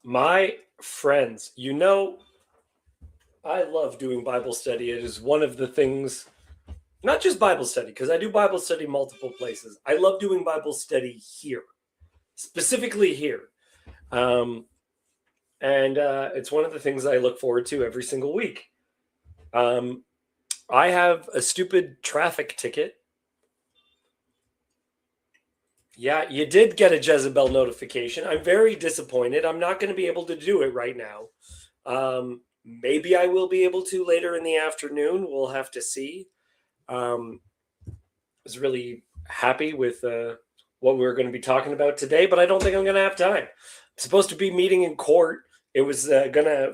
My friends, I love doing Bible study. It is one of the things, not just Bible study, because I do Bible study multiple places. I love doing Bible study here, specifically here. And it's one of the things I look forward to every single week. I have a stupid traffic ticket. Yeah, you did get a Jezebel notification. I'm very disappointed. I'm not going to be able to do it right now. Maybe I will be able to later in the afternoon. We'll have to see. I was really happy with what we were going to be talking about today, but I don't think I'm going to have time. I'm supposed to be meeting in court. It was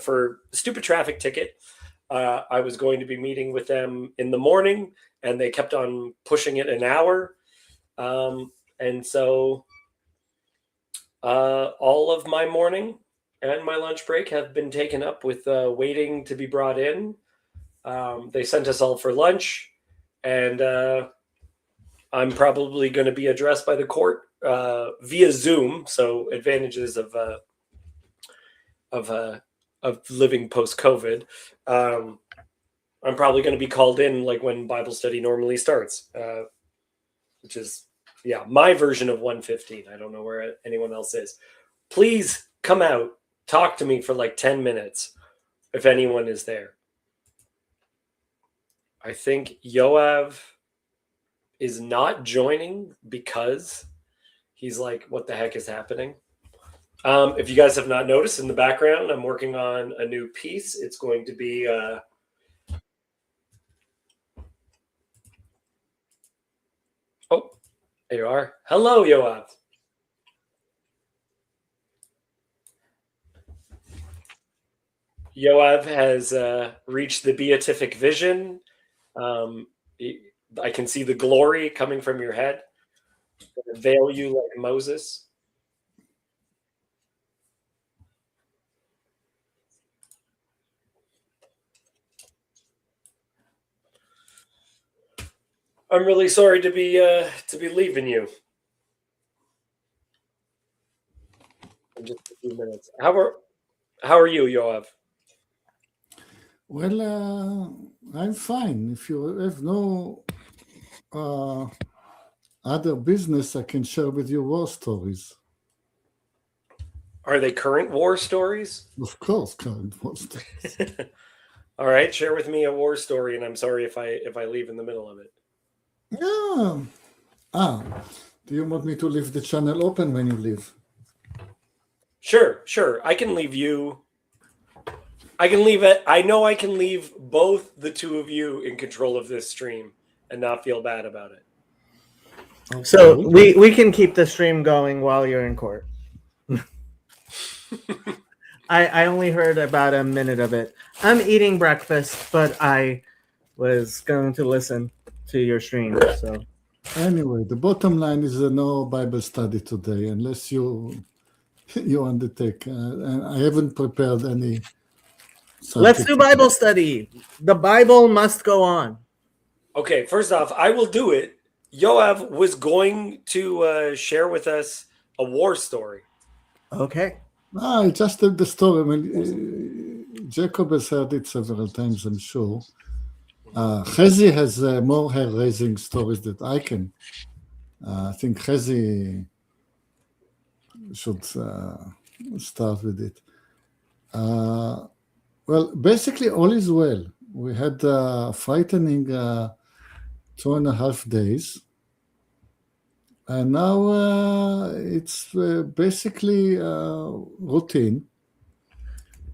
for a stupid traffic ticket. I was going to be meeting with them in the morning, and they kept on pushing it an hour. And so all of my morning and my lunch break have been taken up with waiting to be brought in. They sent us all for lunch, and I'm probably going to be addressed by the court via Zoom. So advantages of living post-COVID. I'm probably going to be called in like when Bible study normally starts, which is my version of 1:15. I don't know where anyone else is. Please come out, talk to me for like 10 minutes if anyone is there. I think Yoav is not joining because he's like, what the heck is happening? If you guys have not noticed, in the background, I'm working on a new piece. It's going to be oh, there you are. Hello, Yoav. Yoav has reached the beatific vision. I can see the glory coming from your head. Veil you like Moses. I'm really sorry to be leaving you in just a few minutes. How are you, Yoav? Well, I'm fine. If you have no other business, I can share with you war stories. Are they current war stories? Of course, current war stories. All right, share with me a war story, and I'm sorry if I leave in the middle of it. Yeah. Do you want me to leave the channel open when you leave? Sure. I can leave you. I can leave it. I know I can leave both the two of you in control of this stream and not feel bad about it. Okay. So we can keep the stream going while you're in court. I only heard about a minute of it. I'm eating breakfast, but I was going to listen to your stream. So anyway, the bottom line is no Bible study today, unless you undertake. And I haven't prepared any. Let's do Bible study. The Bible must go on. Okay, first off, I will do it. Yoav was going to share with us a war story. Okay. I just did the story. I mean, Jacob has heard it several times, I'm sure. Chezi has more hair-raising stories that I can. I think Chezi should start with it. Well, basically, all is well. We had a frightening 2.5 days. And now it's basically routine.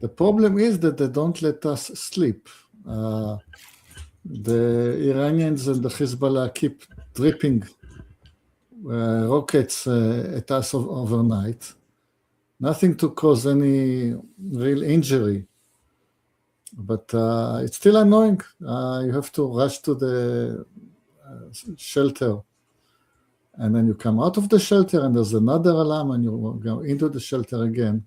The problem is that they don't let us sleep. The Iranians and the Hezbollah keep dripping rockets at us overnight. Nothing to cause any real injury. But it's still annoying. You have to rush to the shelter. And then you come out of the shelter and there's another alarm and you go into the shelter again.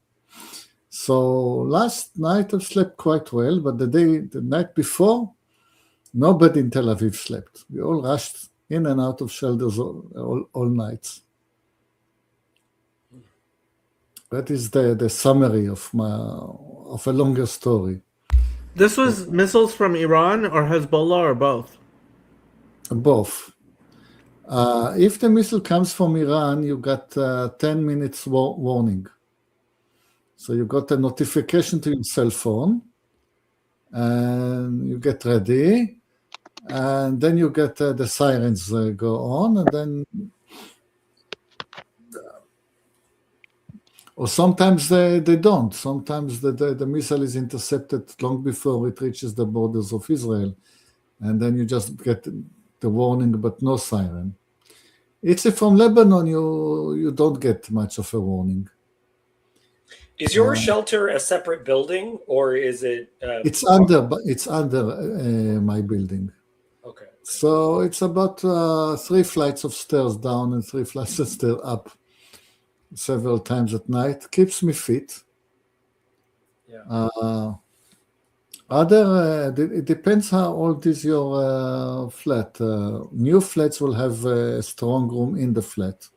So last night I slept quite well, but the night before, nobody in Tel Aviv slept. We all rushed in and out of shelters all nights. That is the summary of a longer story. This was missiles from Iran or Hezbollah or both? Both. If the missile comes from Iran, you got 10 minutes warning. So you got a notification to your cell phone, and you get ready, and then you get the sirens go on, and then, or sometimes they don't. Sometimes the missile is intercepted long before it reaches the borders of Israel, and then you just get the warning, but no siren. It's from Lebanon, you don't get much of a warning. Is your shelter a separate building, or is it? It's under my building. Okay. So it's about 3 flights of stairs down and 3 flights of stairs up several times at night. Keeps me fit. Yeah. It depends how old is your flat. New flats will have a strong room in the flat,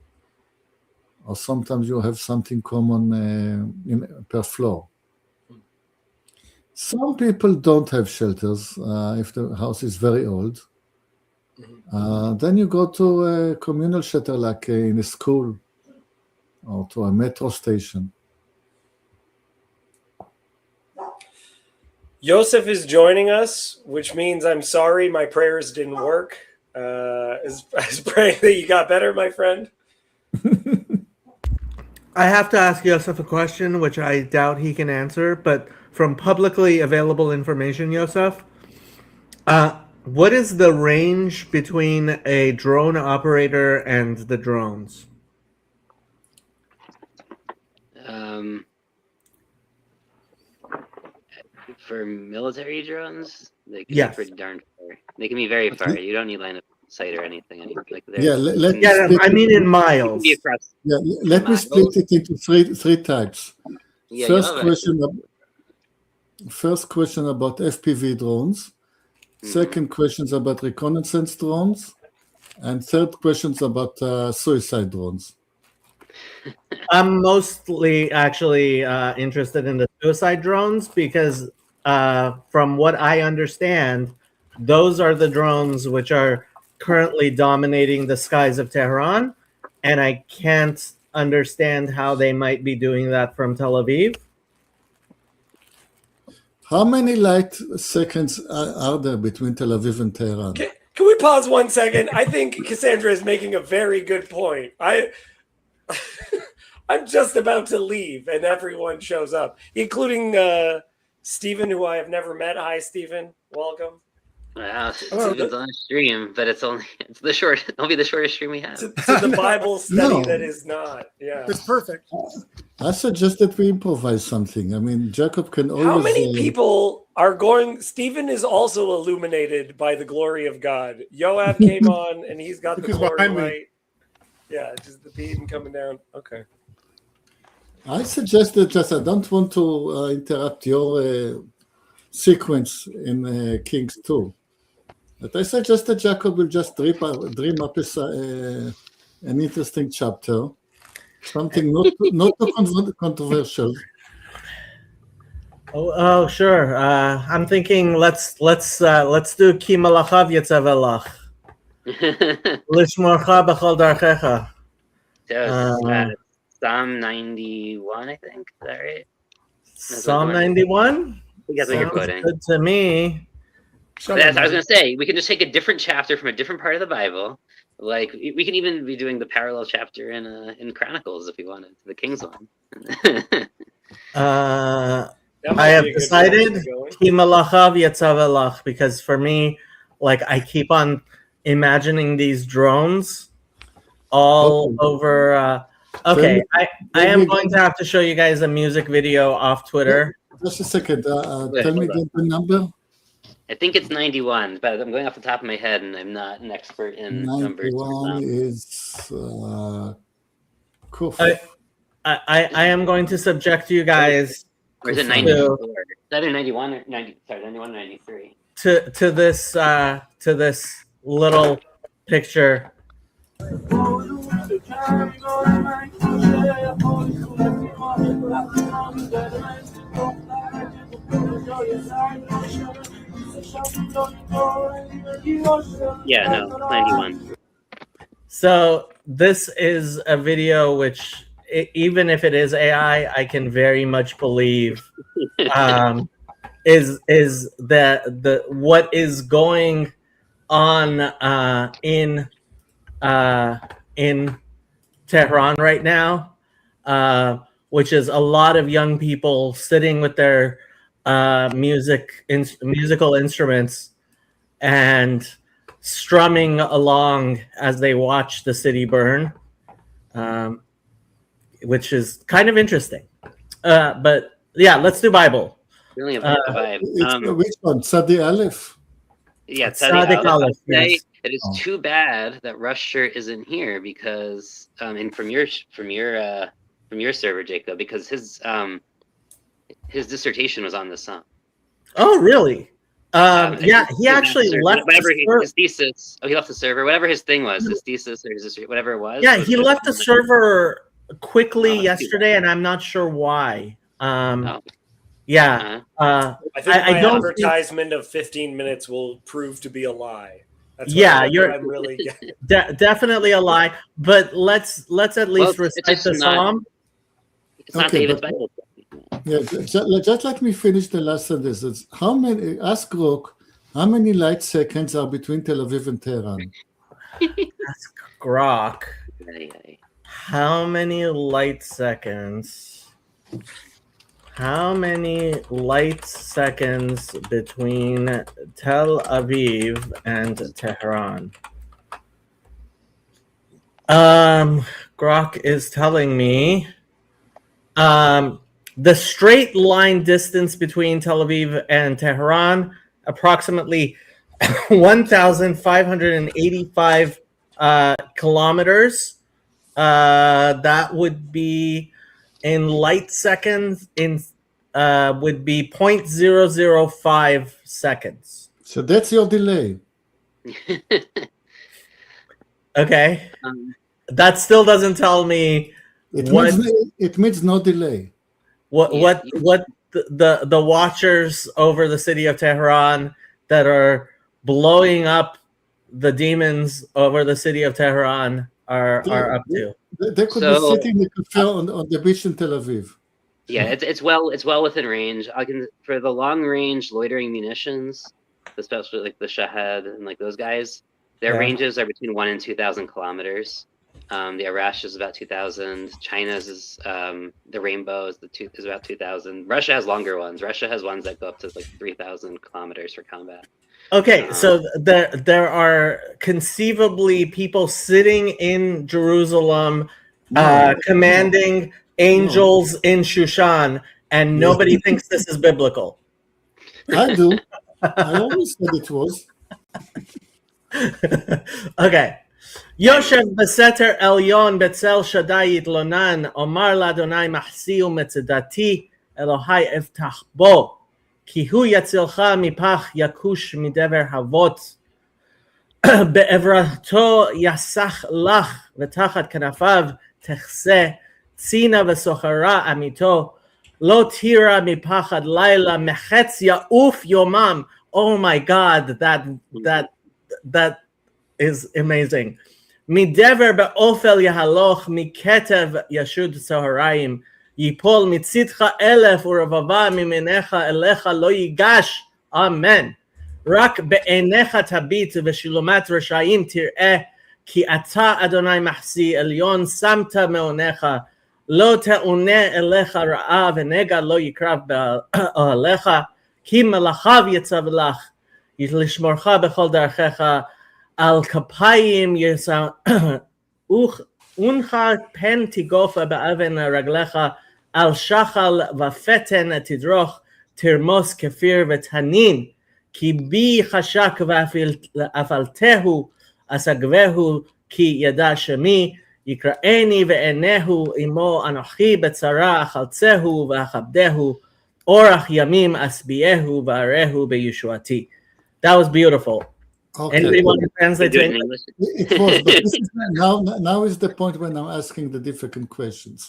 or sometimes you have something common per floor. Some people don't have shelters if the house is very old. Then you go to a communal shelter, like in a school or to a metro station. Yosef is joining us, which means I'm sorry my prayers didn't work. I was praying that you got better, my friend. I have to ask Yosef a question, which I doubt he can answer, but from publicly available information, Yosef, what is the range between a drone operator and the drones? For military drones, they can Yes. be pretty darn far. They can be very far. You don't need line of sight or anything. Like Yeah, I mean in miles. be across. Yeah, let me split it into three types. Yeah, First question about FPV drones. Second questions about reconnaissance drones, and third questions about suicide drones. I'm mostly actually interested in the suicide drones because from what I understand, those are the drones which are currently dominating the skies of Tehran, and I can't understand how they might be doing that from Tel Aviv. How many light seconds are there between Tel Aviv and Tehran? Can we pause 1 second? I think Cassandra is making a very good point. I'm just about to leave, and everyone shows up, including Stephen, who I have never met. Hi, Stephen. Welcome. Wow, Stephen's on a stream, but it'll be the shortest stream we have. To the Bible study that is not. Yeah. It's perfect. I suggest that we improvise something. I mean, Jacob can always... How many people are going... Stephen is also illuminated by the glory of God. Yoav came on, and he's got the glory right. Yeah, just the beam coming down. Okay. I suggest that I don't want to interrupt your sequence in Kings 2. But I suggest that Jacob will just dream up an interesting chapter, something not too controversial. Oh, sure. I'm thinking let's do Ki Malachav Yetzavelach. Lishmorcha b'chol darchecha. Psalm 91, I think. Is that right? Psalm 91? I think that's what you're Sounds quoting. good to me. Yes, I was going to say, we can just take a different chapter from a different part of the Bible. Like, we can even be doing the parallel chapter in Chronicles if we wanted, the King's one. I have decided Ki Malachav Yetzavelach, because for me, like, I keep on imagining these drones all over. Okay, I am going to have to show you guys a music video off Twitter. Just a second. Tell me the number. I think it's 91, but I'm going off the top of my head, and I'm not an expert in numbers. 91 is cool. I am going to subject you guys. Or is it 94? It's either 91 or 90. Sorry, 91 or 93. To this little picture. Yeah, no, 91. So this is a video which, even if it is AI, I can very much believe is the what is going on in Tehran right now, which is a lot of young people sitting with their musical instruments and strumming along as they watch the city burn, which is kind of interesting. But yeah, let's do Bible. Really about the vibe. Which one? Sadi Aleph? Yeah, Tzaddik Tzaddik Aleph. Aleph, yes. It is Oh. too bad that Rusher isn't here because, and from your server, Jacob, because his dissertation was on this song. Oh, really? Yeah, he actually left whatever the server. his thesis. Oh, he left the server. Whatever his thing was, his thesis or his whatever it was. Yeah, he left the server quickly Oh, that's too yesterday, bad. and I'm not sure why. Oh, Yeah. uh-huh. I think I my don't think- advertisement of 15 minutes will prove to be a lie. That's Yeah, what you're- I'm really getting. Definitely a lie. But let's at least Well, it's recite just the not- psalm. It's not Okay, David's but- Bible. Yeah, just let me finish the last sentence. It's how many? Ask Grok. How many light seconds are between Tel Aviv and Tehran? Ask Grok. Ay, ay. How many light seconds? How many light seconds between Tel Aviv and Tehran? Grok is telling me the straight line distance between Tel Aviv and Tehran, approximately 1,585 kilometers. That would be in light seconds would be 0.005 seconds. So that's your delay. Okay, Um, that still doesn't tell me What- It means no delay. what Yeah. the watchers over the city of Tehran that are blowing up the demons over the city of Tehran are up to. They could So- be sitting in a cafe on the beach in Tel Aviv. Yeah, it's well within range. I can for the long range loitering munitions, especially like the Shahed and like those guys. Their Yeah. ranges are between 1,000 and 2,000 kilometers. The Arash is about 2,000. China's is the Rainbow is is about 2,000. Russia has longer ones. Russia has ones that go up to like 3,000 kilometers for combat. Okay, so there are conceivably people sitting in Jerusalem, No. commanding angels in Shushan, and nobody thinks this is biblical. I do. I always said it was. Okay. יושב בסתר עליון בצל שדי יתלונן, אומר לאדוני מחסי ומצדתי, אלוהי אבטח בו, כי הוא יצילך מפח יכוש מדבר אבות. בעברתו יסח לך, ותחת כנפיו תכסה, צינה וסוחרה אמיתו, לא תירא מפחד לילה, מחץ יעוף יומם. Oh my God, that is amazing. מדבר באופל יהלוך, מכתב ישוד צהריים, ייפול מצידך 1,000 ורבבה ממניך אליך לא ייגש, אמן. רק בעיניך תביט ושילומת רשעים תראה, כי אתה אדוני מחסי עליון שמת מעונך, לא תעונה אליך רעה ונגע לא יקרב באוהליך, כי מלאכיו יצב לך, לשמורך בכל דרכיך, על כפיים אונך פן תגופה באבן רגליך, על שחל ופתן תדרוך, תרמוס כפיר ותנין, כי בי חשק ואפלתהו, אסגבהו כי ידע שמי, יקראני ועיניהו עמו אנוכי בצרה, אחלצהו ואכבדהו, אורך ימים אשביעהו ואראהו בישועתי. That was beautiful. Okay. Anybody want to translate Do to it in English? English. It was, but this is now is the point when I'm asking the difficult questions.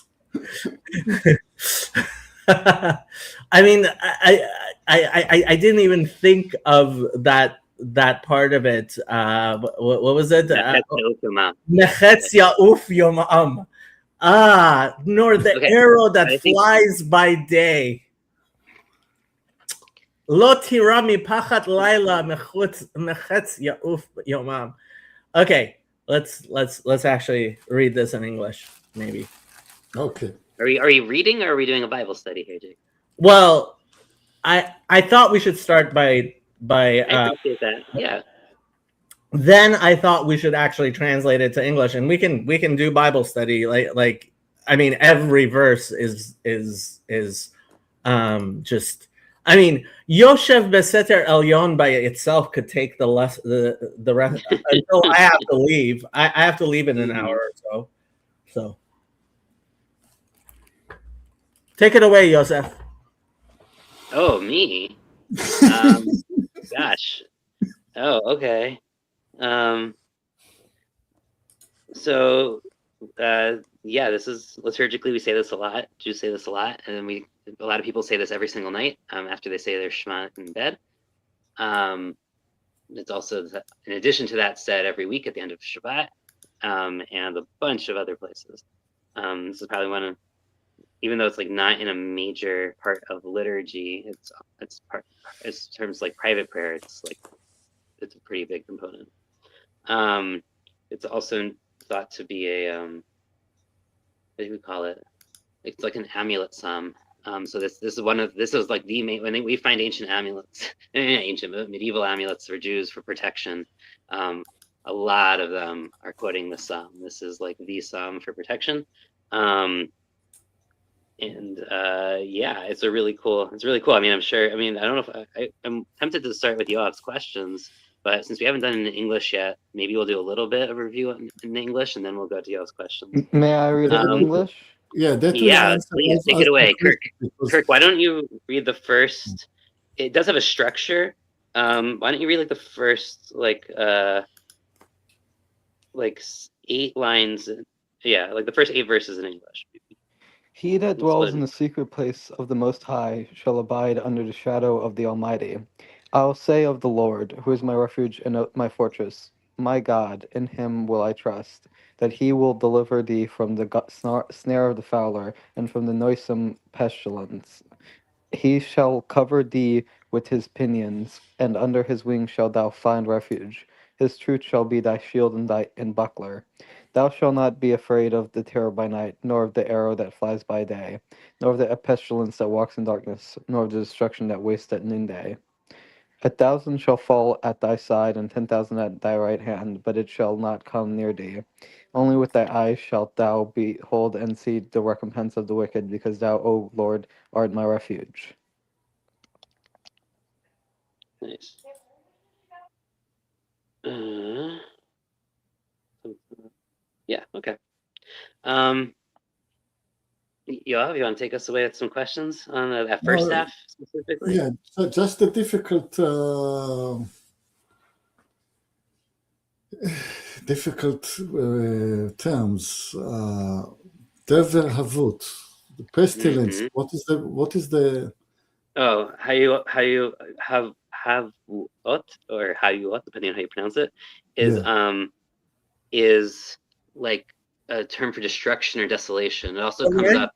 I mean, I didn't even think of that part of it. What was it? Nechetz Ya'uf Yomam. Nor the Okay, arrow I that think- flies by day. Lo tirami pachat laila mechetz Ya'uf Yomam. Okay, let's actually read this in English, maybe. Okay. Are we reading or are we doing a Bible study here, Jake? Well, I thought we should start by I appreciate that. Yeah. then I thought we should actually translate it to English, and we can do Bible study. Like I mean, every verse is just. I mean, Yoshev Beseter Elyon by itself could take the rest until I have to leave. I have to leave in an hour or so. So take it away, Yosef. Oh, me. Gosh. Oh, okay. So, yeah, this is liturgically we say this a lot. Jews say this a lot, and a lot of people say this every single night after they say their Shema in bed. It's also, in addition to that, said every week at the end of Shabbat, and a bunch of other places. This is probably one of, even though it's like not in a major part of liturgy, it's part as terms like private prayer. It's a pretty big component. It's also thought to be a what do we call it? It's like an amulet psalm. So this is like the main, when we find ancient amulets, medieval amulets for Jews for protection. A lot of them are quoting the psalm. This is like the psalm for protection. Yeah, it's really cool. I mean, I don't know if I'm tempted to start with Yoav's questions, but since we haven't done it in English yet, maybe we'll do a little bit of a review in English, and then we'll go to Yoav's questions. May I read it in English? Yeah, that will Yeah, answer please take it answer away, Kirk. because- Kirk, why don't you read the first? It does have a structure. Why don't you read like the first like 8 lines? Yeah, like the first 8 verses in English. He that Let's dwells let in him- the secret place of the Most High shall abide under the shadow of the Almighty. I will say of the Lord, who is my refuge and my fortress, my God, in him will I trust, that he will deliver thee from the snare of the fowler and from the noisome pestilence. He shall cover thee with his pinions, and under his wings shalt thou find refuge. His truth shall be thy shield and buckler. Thou shalt not be afraid of the terror by night, nor of the arrow that flies by day, nor of the pestilence that walks in darkness, nor of the destruction that wastes at noonday. 1,000 shall fall at thy side, and 10,000 at thy right hand, but it shall not come near thee. Only with thy eyes shalt thou behold and see the recompense of the wicked, because thou, O Lord, art my refuge. Nice. Yeah. Okay. Yoav, you want to take us away with some questions on that first No, half specifically? Yeah, so just the difficult terms. Dever havut, the pestilence. Mhm. What is the Oh, how you have or hayuot, depending on how you pronounce it, is like a term for destruction or desolation. It also comes Okay. up.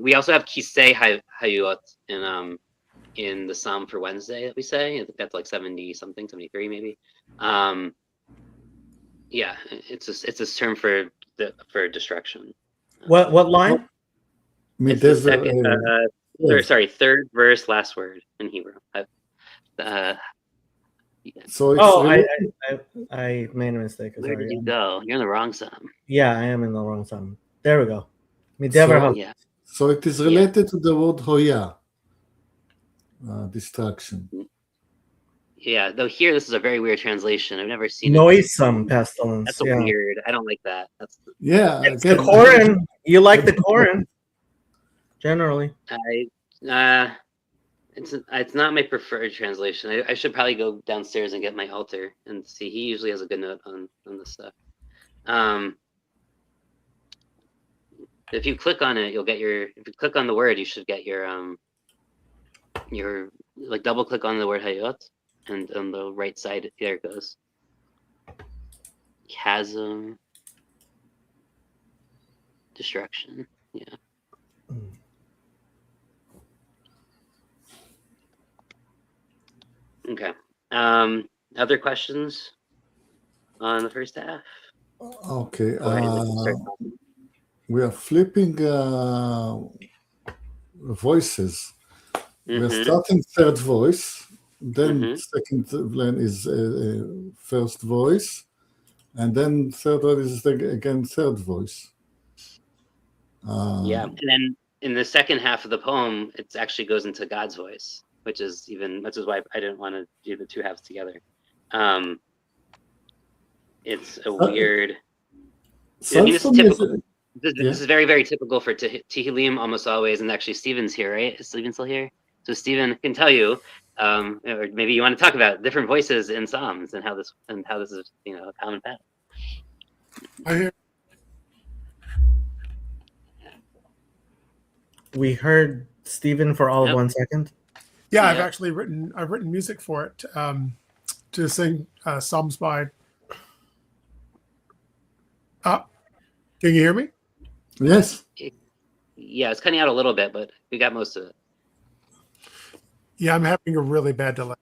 We also have kisei hayuot in the psalm for Wednesday that we say. I think that's like 70 something, 73 maybe. Yeah, it's this term for destruction. What line? It's the Midever, second, third verse, last word in Hebrew. Yeah. So it's Oh, related- I made a mistake. Where did Sorry. you go? You're in the wrong psalm. Yeah, I am in the wrong psalm. There we go. Midever So- havut. Yeah. so it is related to the word hoya, destruction. Yeah, though here this is a very weird translation. I've never seen it. Noisome pestilence. That's a Yeah. weird. I don't like that. That's Yeah, It's the Koran. You like the Koran, generally. it's not my preferred translation. I should probably go downstairs and get my altar and see. He usually has a good note on this stuff. If you click on it, you'll get your. If you click on the word, you should get your You're like double click on the word Hayot, and on the right side, there it goes. Chasm. Destruction. Yeah. Okay. Other questions on the first half? Okay. Or anything to start off? We are flipping voices. We're Mhm. starting third voice, then Mhm. second line is first voice, and then third one is again third voice. Yeah, and then in the second half of the poem, it actually goes into God's voice, which is why I didn't want to do the two halves together. It's a weird. I mean, this is typical. This is very, very typical for Tehillim almost always, and actually Stephen's here, right? Is Stephen still here? So Stephen can tell you, or maybe you want to talk about different voices in Psalms and how this is, a common pattern. I hear. We heard Stephen for all of Yep. 1 second. Yeah, I've Yeah. actually written music for it to sing Psalms by. Can you hear me? Yes. Yeah, it's cutting out a little bit, but we got most of it. Yeah, I'm having a really bad delay.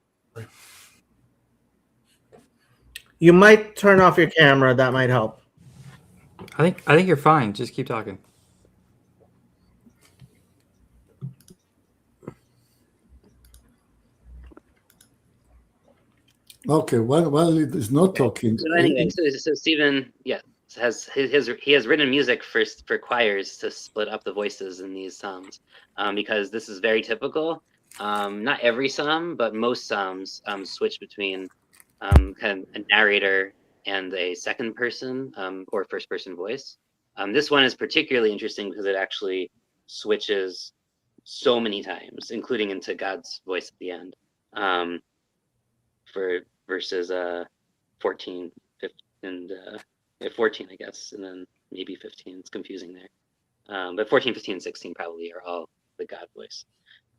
You might turn off your camera. That might help. I think you're fine. Just keep talking. Okay. While it is not talking. So anyway, so Stephen, yeah, he has written music for choirs to split up the voices in these psalms, because this is very typical. Not every psalm, but most psalms switch between kind of a narrator and a second person or first person voice. This one is particularly interesting because it actually switches so many times, including into God's voice at the end, for verses 14, 15, and 14, I guess, and then maybe 15. It's confusing there. But 14, 15, and 16 probably are all the God voice.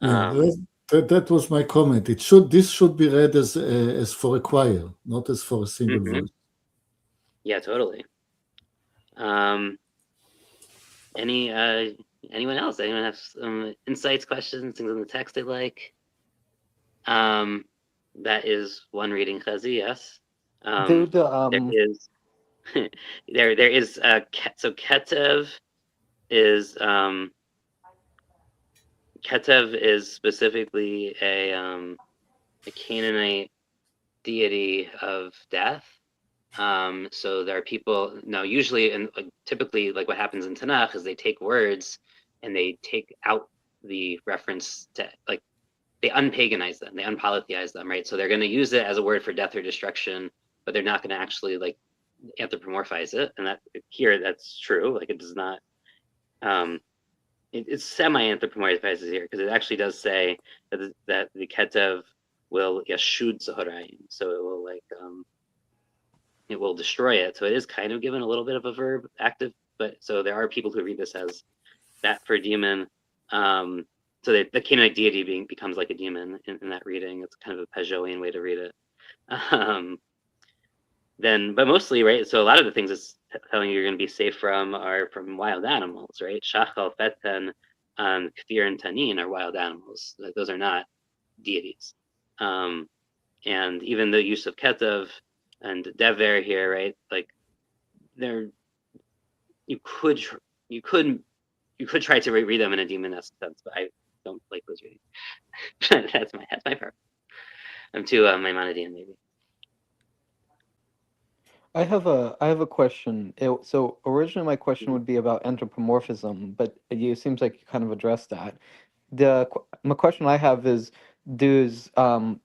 Yeah, that was my comment. This should be read as for a choir, not as for a single Mhm. voice. Yeah, totally. Anyone else? Anyone have some insights, questions, things in the text they like? That is one reading, Chazi. Yes. Dude, There is. there is. So Ketev is. Ketev is specifically a Canaanite deity of death. So there are people now. Usually, and typically, like what happens in Tanakh is they take words and they take out the reference to, like, they unpaganize them, they unpolytheize them, right? So they're going to use it as a word for death or destruction, but they're not going to actually like anthropomorphize it. And that here, that's true. Like it does not. It's semi-anthropomorphizes here because it actually does say that the Ketev will yashud Zaharayim, so it will it will destroy it. So it is kind of given a little bit of a verb active, but so there are people who read this as that for a demon. So the Canaanite deity becomes like a demon in that reading. It's kind of a Peugeotian way to read it. But mostly, right? So a lot of the things it's telling you you're going to be safe from are from wild animals, right? Shachal, Feten, Kfir, and Tanin are wild animals. Those are not deities. And even the use of Ketev and Dever here, right? Like you could try to read them in a demonesque sense, but I don't like those readings. that's my preference. I'm too Maimonidean, maybe. I have a question. So originally my question would be about anthropomorphism, but it seems like you kind of addressed that. My question I have is, does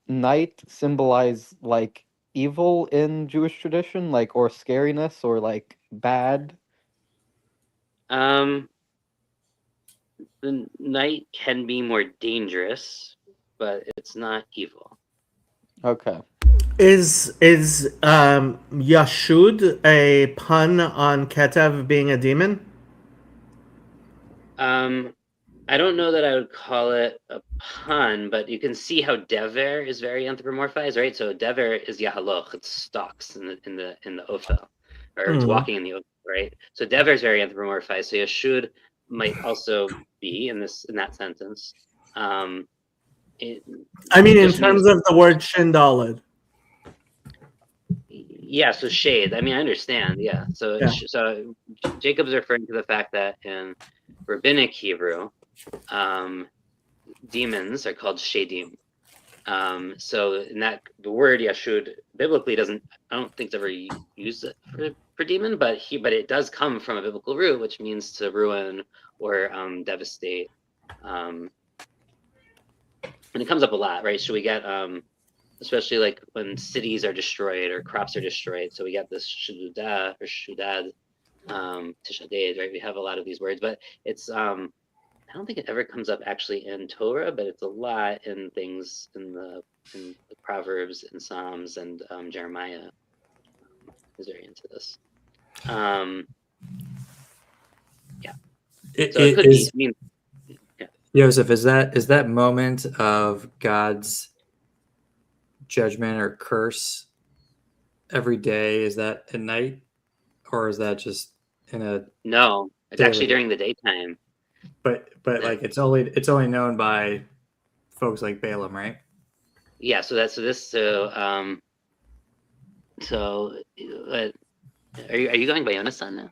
night symbolize like evil in Jewish tradition, like, or scariness, or like bad? The night can be more dangerous, but it's not evil. Okay. Is Yashud a pun on Ketev being a demon? I don't know that I would call it a pun, but you can see how dever is very anthropomorphized, right? So dever is yahaloch, it's stalks in the ophel, or it's Mhm. walking in the ophel, right? So dever is very anthropomorphized. So yashud might also be in that sentence. It I mean, in just means, terms of the word shindalid. yeah. So shade. I mean, I understand. Yeah. So Yeah. so Jacob's referring to the fact that in rabbinic Hebrew, demons are called shadim. So in that the word yashud biblically doesn't, I don't think it's ever used it for demon, but it does come from a biblical root, which means to ruin or devastate. And it comes up a lot, right? So we get especially like when cities are destroyed or crops are destroyed. So we get this shudah or shudad, tishaded, right? We have a lot of these words, but it's I don't think it ever comes up actually in Torah, but it's a lot in things in the Proverbs and Psalms, and Jeremiah is very into this. Yeah. So it could be. I mean, yeah. Joseph, is that moment of God's judgment or curse every day? Is that at night, or is that just in a? No, it's daily? actually during the daytime. But like it's only known by folks like Balaam, right? Yeah. So are you going by Yonasan now?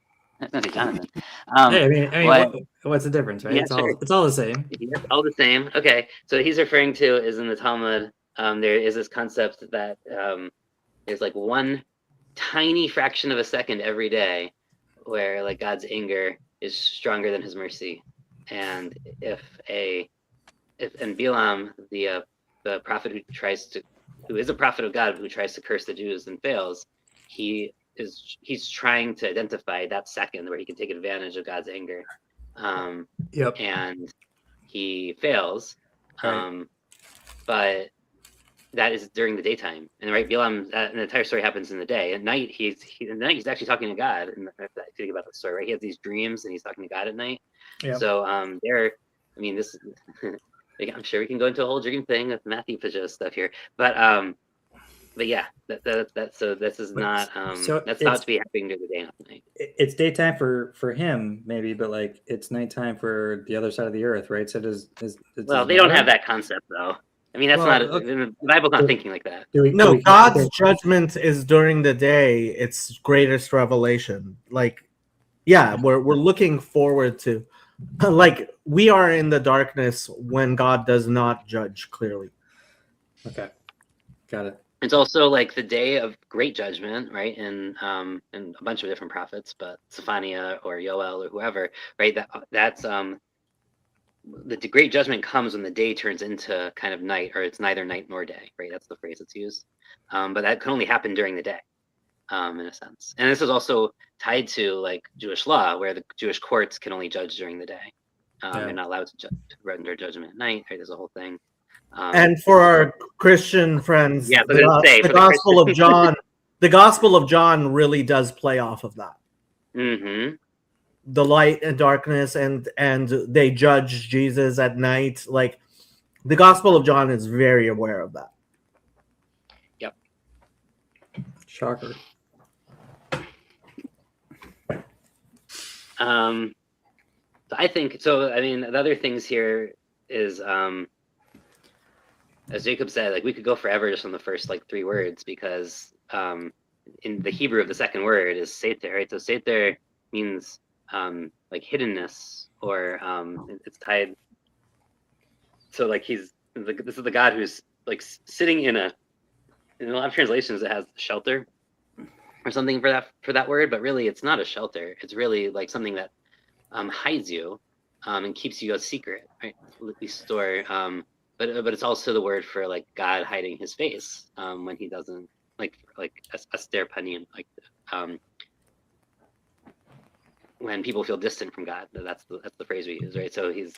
Not Jonathan. Hey, I mean, what's the difference, right? Yeah, it's sure. all the same. Yeah, all the same. Okay, so he's referring to is in the Talmud. There is this concept that there's like one tiny fraction of a second every day where like God's anger is stronger than his mercy, and if Balaam, the prophet who is a prophet of God who tries to curse the Jews and fails, he's trying to identify that second where he can take advantage of God's anger. Yep. And he fails. Right. But that is during the daytime, and right, Balaam. And the entire story happens in the day. At night, he's actually talking to God. And if you think about the story, right, he has these dreams, and he's talking to God at night. Yep. So I mean, this. I'm sure we can go into a whole dream thing with Matthew Pajot stuff here, but yeah, so this is not that's not to be happening during the day, not the night. It's daytime for him maybe, but like it's nighttime for the other side of the earth, right? So well, they don't have that concept though. I mean, that's not okay. The Bible's not thinking like that. God's judgment is during the day. It's greatest revelation. Like, yeah, we're looking forward to, like, we are in the darkness when God does not judge clearly. Okay, got it. It's also like the day of great judgment, right? And a bunch of different prophets, but Zephaniah or Yoel or whoever, right? That's the great judgment comes when the day turns into kind of night, or it's neither night nor day, right? That's the phrase that's used. But that can only happen during the day, in a sense. And this is also tied to like Jewish law, where the Jewish courts can only judge during the day. They're not allowed to render judgment at night, right? There's a whole thing. And for our Christian friends, yeah, the Gospel of John, the Gospel of John really does play off of that. Mm-hmm. The light and darkness, and they judge Jesus at night. Like, the Gospel of John is very aware of that. Yep. Shocker. I think so. I mean, the other things here is as Jacob said, like we could go forever just on the first like three words, because in the Hebrew of the second word is seter, right? So seter means like hiddenness, or it's tied. So like this is the God who's like sitting in a lot of translations it has shelter or something for that word, but really it's not a shelter. It's really like something that hides you and keeps you a secret, right? At least, or but it's also the word for like God hiding his face when he doesn't like aster panim, like when people feel distant from God. That's the phrase we use, right? So he's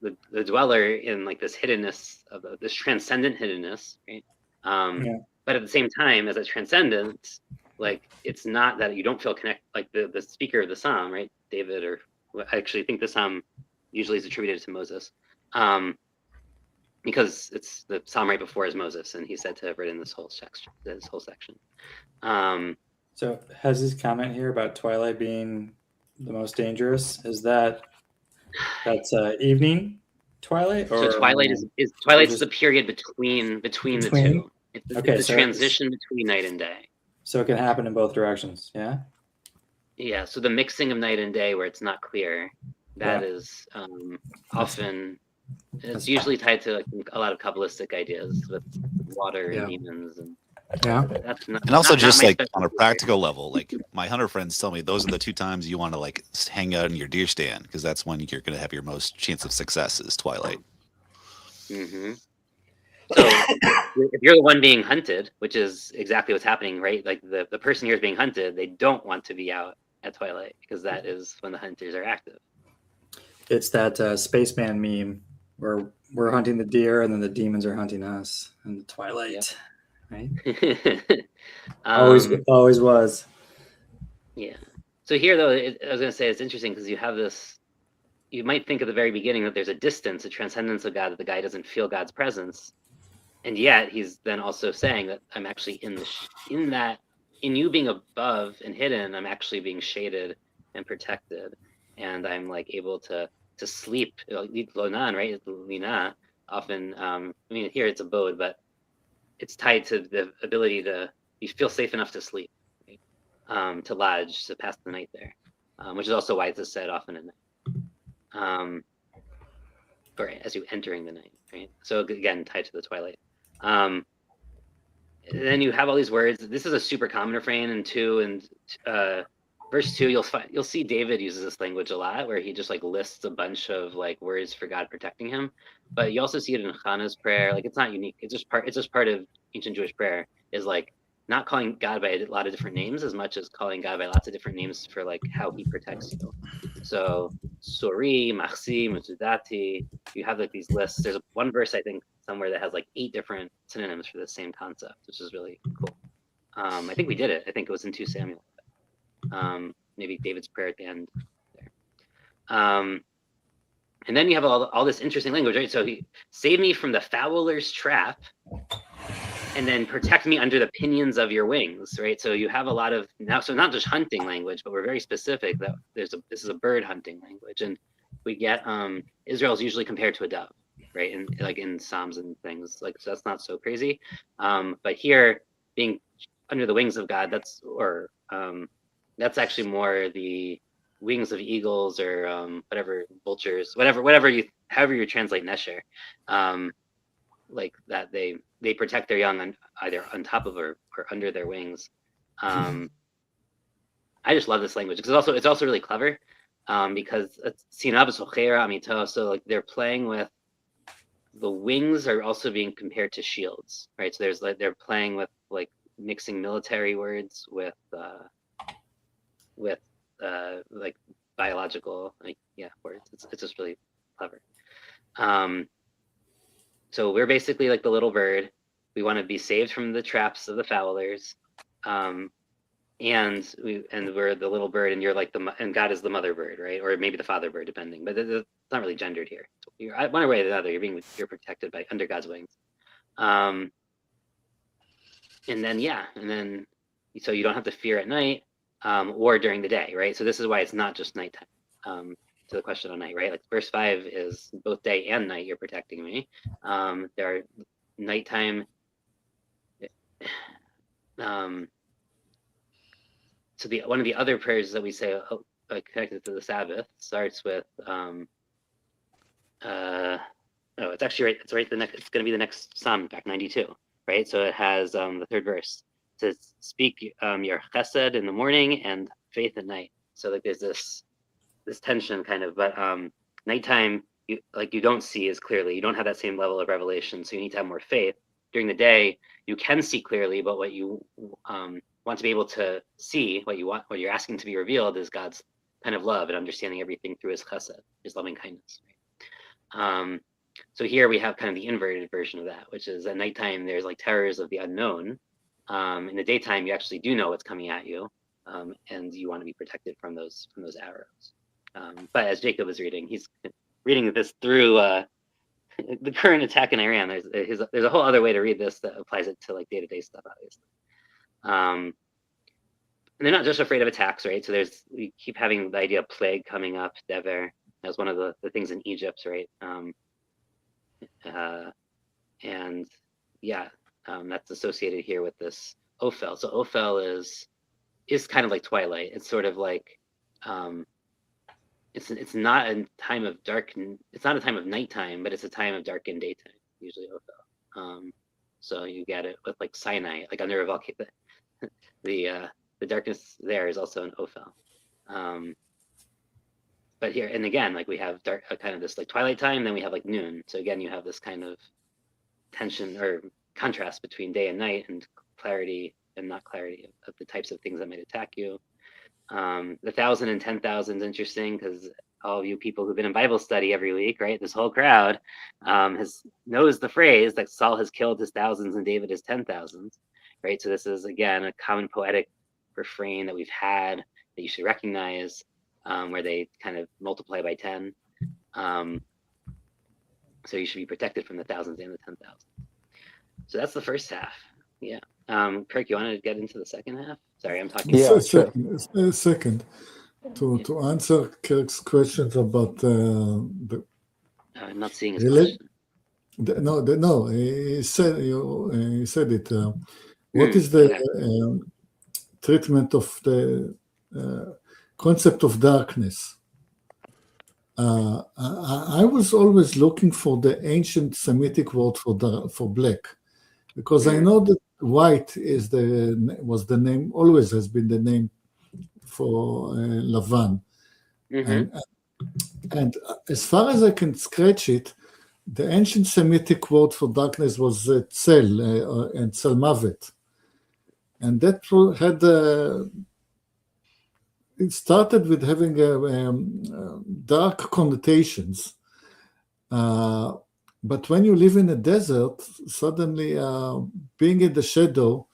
the dweller in like this hiddenness of this transcendent hiddenness, right? But at the same time, as a transcendent, like it's not that you don't feel connected. Like the speaker of the psalm, right? David, or I actually think the psalm usually is attributed to Moses, because it's the psalm right before is Moses, and he's said to have written this whole section. So has his comment here about twilight being the most dangerous? Is that's evening twilight, or So twilight is twilight's just- the period between the Between? two. It's, Okay, it's the so transition between night and day. so it can happen in both directions? Yeah. Yeah, so the mixing of night and day where it's not clear, that Yeah. is often, it's usually tied to like a lot of Kabbalistic ideas with water Yeah. and demons, and Yeah. that's not. And also not just my like on a specialty. practical level, like my hunter friends tell me those are the 2 times you want to like hang out in your deer stand because that's when you're going to have your most chance of success is twilight. Mm-hmm. So if you're the one being hunted, which is exactly what's happening, right? Like the person here is being hunted, they don't want to be out at twilight because that is when the hunters are active. It's that spaceman meme where we're hunting the deer and then the demons are hunting us in the twilight. Right? Always was. Yeah. So here, though, I was going to say it's interesting because you have this. You might think at the very beginning that there's a distance, a transcendence of God, that the guy doesn't feel God's presence, and yet he's then also saying that I'm actually in you being above and hidden. I'm actually being shaded and protected, and I'm like able to sleep. Lonan, right? Lina. Often, I mean, here it's abode, but it's tied to the ability you feel safe enough to sleep, right? To lodge, to pass the night there, which is also why it's said often at night, or as you entering the night, right? So again, tied to the twilight. Then you have all these words. This is a super common refrain in 2 and verse 2. You'll see David uses this language a lot, where he just like lists a bunch of like words for God protecting him. But you also see it in Hannah's prayer. Like it's not unique. It's just part of ancient Jewish prayer. Is like not calling God by a lot of different names as much as calling God by lots of different names for like how he protects you. So Sori, Machsi, Mutudati. You have like these lists. There's one verse I think somewhere that has like 8 different synonyms for the same concept, which is really cool. I think we did it. I think it was in 2 Samuel. Maybe David's prayer at the end there. And then you have all this interesting language, right? So he save me from the fowler's trap, and then protect me under the pinions of your wings, right? So you have a lot of now, so not just hunting language, but we're very specific that this is a bird hunting language, and we get Israel's usually compared to a dove, right? And like in Psalms and things, like so that's not so crazy. But here, being under the wings of God, that's actually more the wings of eagles or whatever, vultures, however you translate Nesher, like that they protect their young either on top of or under their wings. I just love this language because it's also really clever, because so like they're playing with the wings are also being compared to shields, right? So there's like they're playing with like mixing military words with like biological words. It's just really clever. So we're basically like the little bird. We want to be saved from the traps of the fowlers, and we're the little bird, and you're like and God is the mother bird, right? Or maybe the father bird, depending. But it's not really gendered here. One way or the other, you're protected under God's wings. And then so you don't have to fear at night. Or during the day, right? So this is why it's not just nighttime. To the question on night, right? Like verse 5 is both day and night. You're protecting me. There are nighttime. So one of the other prayers that we say connected to the Sabbath starts with. It's actually right. It's right. It's going to be the next Psalm, in fact, 92, right? So it has the 3rd verse. To speak your chesed in the morning and faith at night. So like there's this tension kind of, but nighttime you don't see as clearly. You don't have that same level of revelation, so you need to have more faith. During the day, you can see clearly, but what you want to be able to see, what you're asking to be revealed is God's kind of love and understanding everything through his chesed, his loving kindness. Right? So here we have kind of the inverted version of that, which is at nighttime there's like terrors of the unknown. In the daytime, you actually do know what's coming at you, and you want to be protected from those arrows. But as Jacob is reading, he's reading this through the current attack in Iran. There's a whole other way to read this that applies it to like day-to-day stuff, obviously. And they're not just afraid of attacks, right? So we keep having the idea of plague coming up. Dever, that was one of the things in Egypt, right? And yeah, that's associated here with this Ophel. So Ophel is kind of like twilight. It's sort of like it's not a time of dark. It's not a time of nighttime, but it's a time of darkened daytime. Usually Ophel. So you get it with like Sinai, like under a volcano. The darkness there is also an Ophel. But here, and again, like we have dark, kind of this like twilight time, then we have like noon. So again, you have this kind of tension or contrast between day and night, and clarity and not clarity of the types of things that might attack you. The 1,000 and 10,000 is interesting because all of you people who've been in Bible study every week, right? This whole crowd knows the phrase that Saul has killed his thousands and David his 10,000s, right? So this is again a common poetic refrain that we've had that you should recognize, where they kind of multiply by 10. So you should be protected from the thousands and the 10,000. So that's the first half. Yeah. Kirk, you want to get into the second half? Sorry, I'm talking. Yeah, Second, to answer Kirk's questions about the I'm not seeing his Really? question. no, he said it. What is the treatment of the concept of darkness? I was always looking for the ancient Semitic word for black, because I know that white was the name, always has been the name for Lavan. And as far as I can scratch it, the ancient Semitic word for darkness was tzel and tzelmavet. And that had it started with having dark connotations. But when you live in a desert, suddenly being in the shadow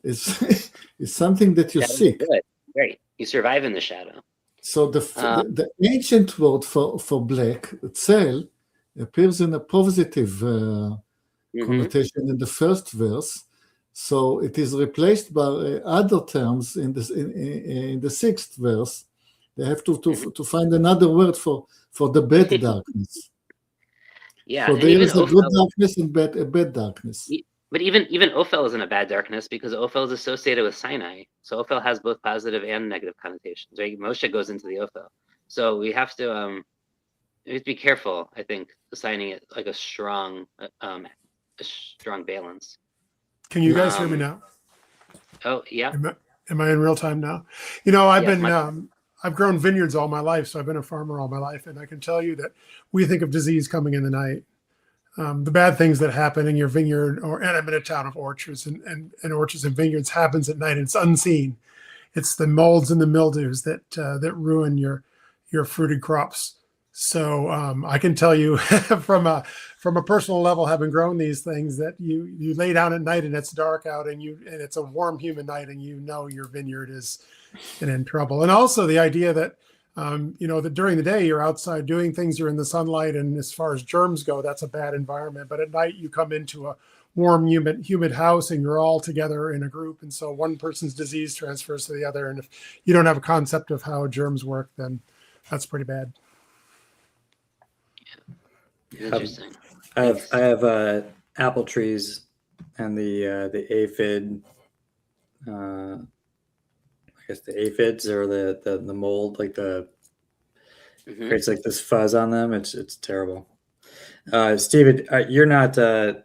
is something that you seek. Good. Great. You survive in the shadow. So the ancient word for black, tzel, appears in a positive connotation in the first verse. So it is replaced by other terms in the sixth verse. They have to find another word for the bad darkness. Yeah. So and there even is a Ophel, good darkness and a bad darkness. but even Ophel isn't a bad darkness because Ophel is associated with Sinai. So Ophel has both positive and negative connotations, right? Moshe goes into the Ophel. So we have to be careful, I think, assigning it like a strong balance. Can you guys hear me now? Oh, yeah. Am I in real time now? You know, I've Yes, been I've grown vineyards all my life, so I've been a farmer all my life, and I can tell you that we think of disease coming in the night. The bad things that happen in your vineyard, and I'm in a town of orchards, and orchards and vineyards happens at night. It's unseen. It's the molds and the mildews that ruin your fruited crops. So I can tell you from a personal level, having grown these things, that you lay down at night and it's dark out, and it's a warm, humid night, and you know your vineyard is in trouble. And also the idea that that during the day you're outside doing things, you're in the sunlight, and as far as germs go, that's a bad environment. But at night you come into a warm, humid house, and you're all together in a group, and so one person's disease transfers to the other. And if you don't have a concept of how germs work, then that's pretty bad. Interesting. I have apple trees, and the aphid. I guess the aphids or the mold, like creates like this fuzz on them. It's terrible. Steven, you're not a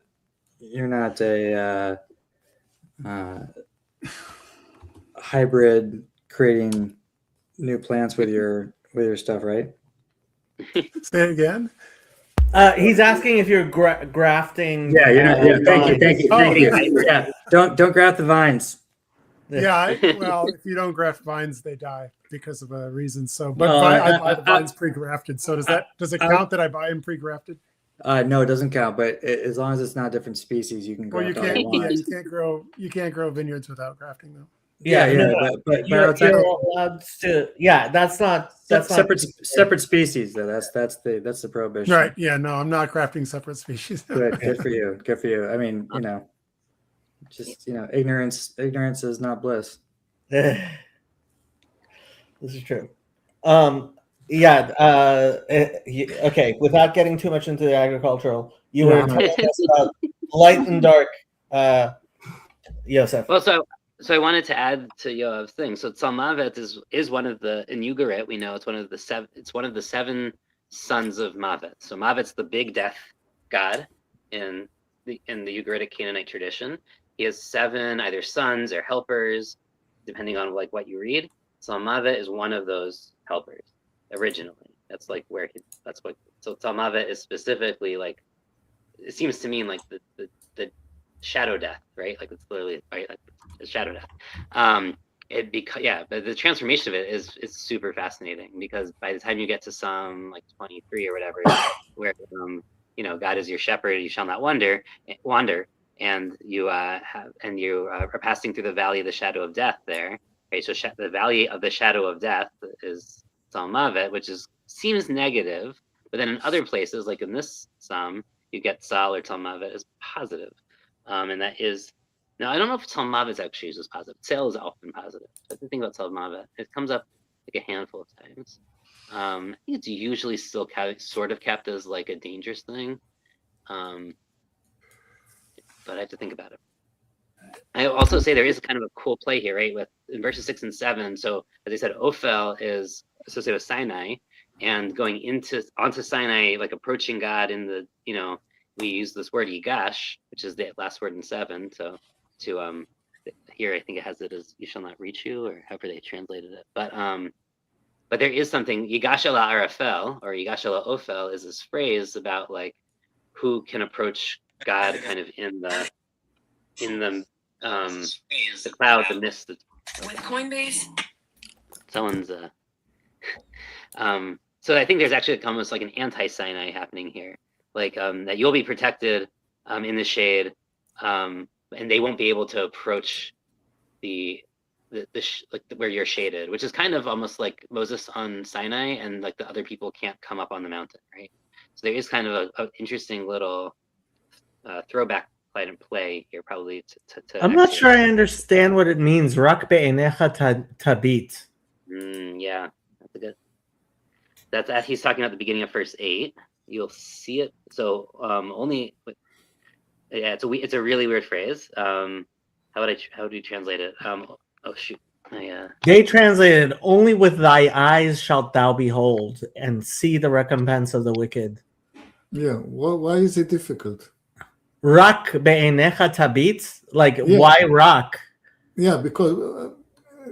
hybrid creating new plants with your stuff, right? Say it again. He's asking if you're grafting. Yeah, you're not. Yeah, thank you. Oh. Yeah, don't graft the vines. Yeah, well, if you don't graft vines, they die because of a reason. So, but No, I buy the vines pre-grafted. So does it count that I buy them pre-grafted? No, it doesn't count. But as long as it's not different species, you can Well, graft all you want. you can't grow vineyards without grafting, though. Yeah, no, but you're attack- allowed to. Yeah, that's not separate species though. That's the prohibition. Right. Yeah. No, I'm not crafting separate species. Good for you. Good for you. I mean, just ignorance is not bliss. This is true. Okay. Without getting too much into the agricultural, you were telling us about light and dark. Yosef. Well, so I wanted to add to Yoav's thing. So Tzalmavet is one of the, in Ugarit, we know it's one of the seven sons of Mavet. So Mavet's the big death god in the Ugaritic Canaanite tradition. He has 7 either sons or helpers, depending on like what you read. Tzalmavet is one of those helpers originally. That's like so Tzalmavet is specifically like, it seems to mean like the shadow death, right? Like it's literally right, like the shadow death. But the transformation of it is super fascinating, because by the time you get to some like 23 or whatever, where God is your shepherd, you shall not wander, and you are passing through the valley of the shadow of death there. Right, so the valley of the shadow of death is Tzalmavet, which seems negative, but then in other places, like in this psalm, you get Tzal or Tzalmavet as positive. And that is, now I don't know if Tzalmavet is actually used as positive. Tzel is often positive. That's the thing about Tzalmavet. It comes up like a handful of times. I think it's usually still sort of kept as like a dangerous thing. But I have to think about it. I also say there is kind of a cool play here, right? With in verses 6 and 7. So as I said, Ophel is associated with Sinai, and going onto Sinai, like approaching God in the, we use this word Yigash, which is the last word in 7. So here I think it has it as "you shall not reach you," or however they translated it. But there is something, Yigash ala Arafel or Yigash ala Ophel is this phrase about like who can approach God kind of in the cloud, the mist. With Coinbase, someone's so I think there's actually almost like an anti-Sinai happening here, like that you'll be protected in the shade, and they won't be able to approach where you're shaded, which is kind of almost like Moses on Sinai, and like the other people can't come up on the mountain, right? So there is kind of an interesting little throwback play here, probably to I'm not sure I understand what it means. Rak be'enecha tabit. Yeah, that's a good. That's he's talking about the beginning of verse 8. You'll see it. So it's a really weird phrase. How do you translate it? Oh shoot. They translated, "Only with thy eyes shalt thou behold and see the recompense of the wicked." Yeah. Why is it difficult? Rak be'enecha tabit? Like, why rak? Yeah, because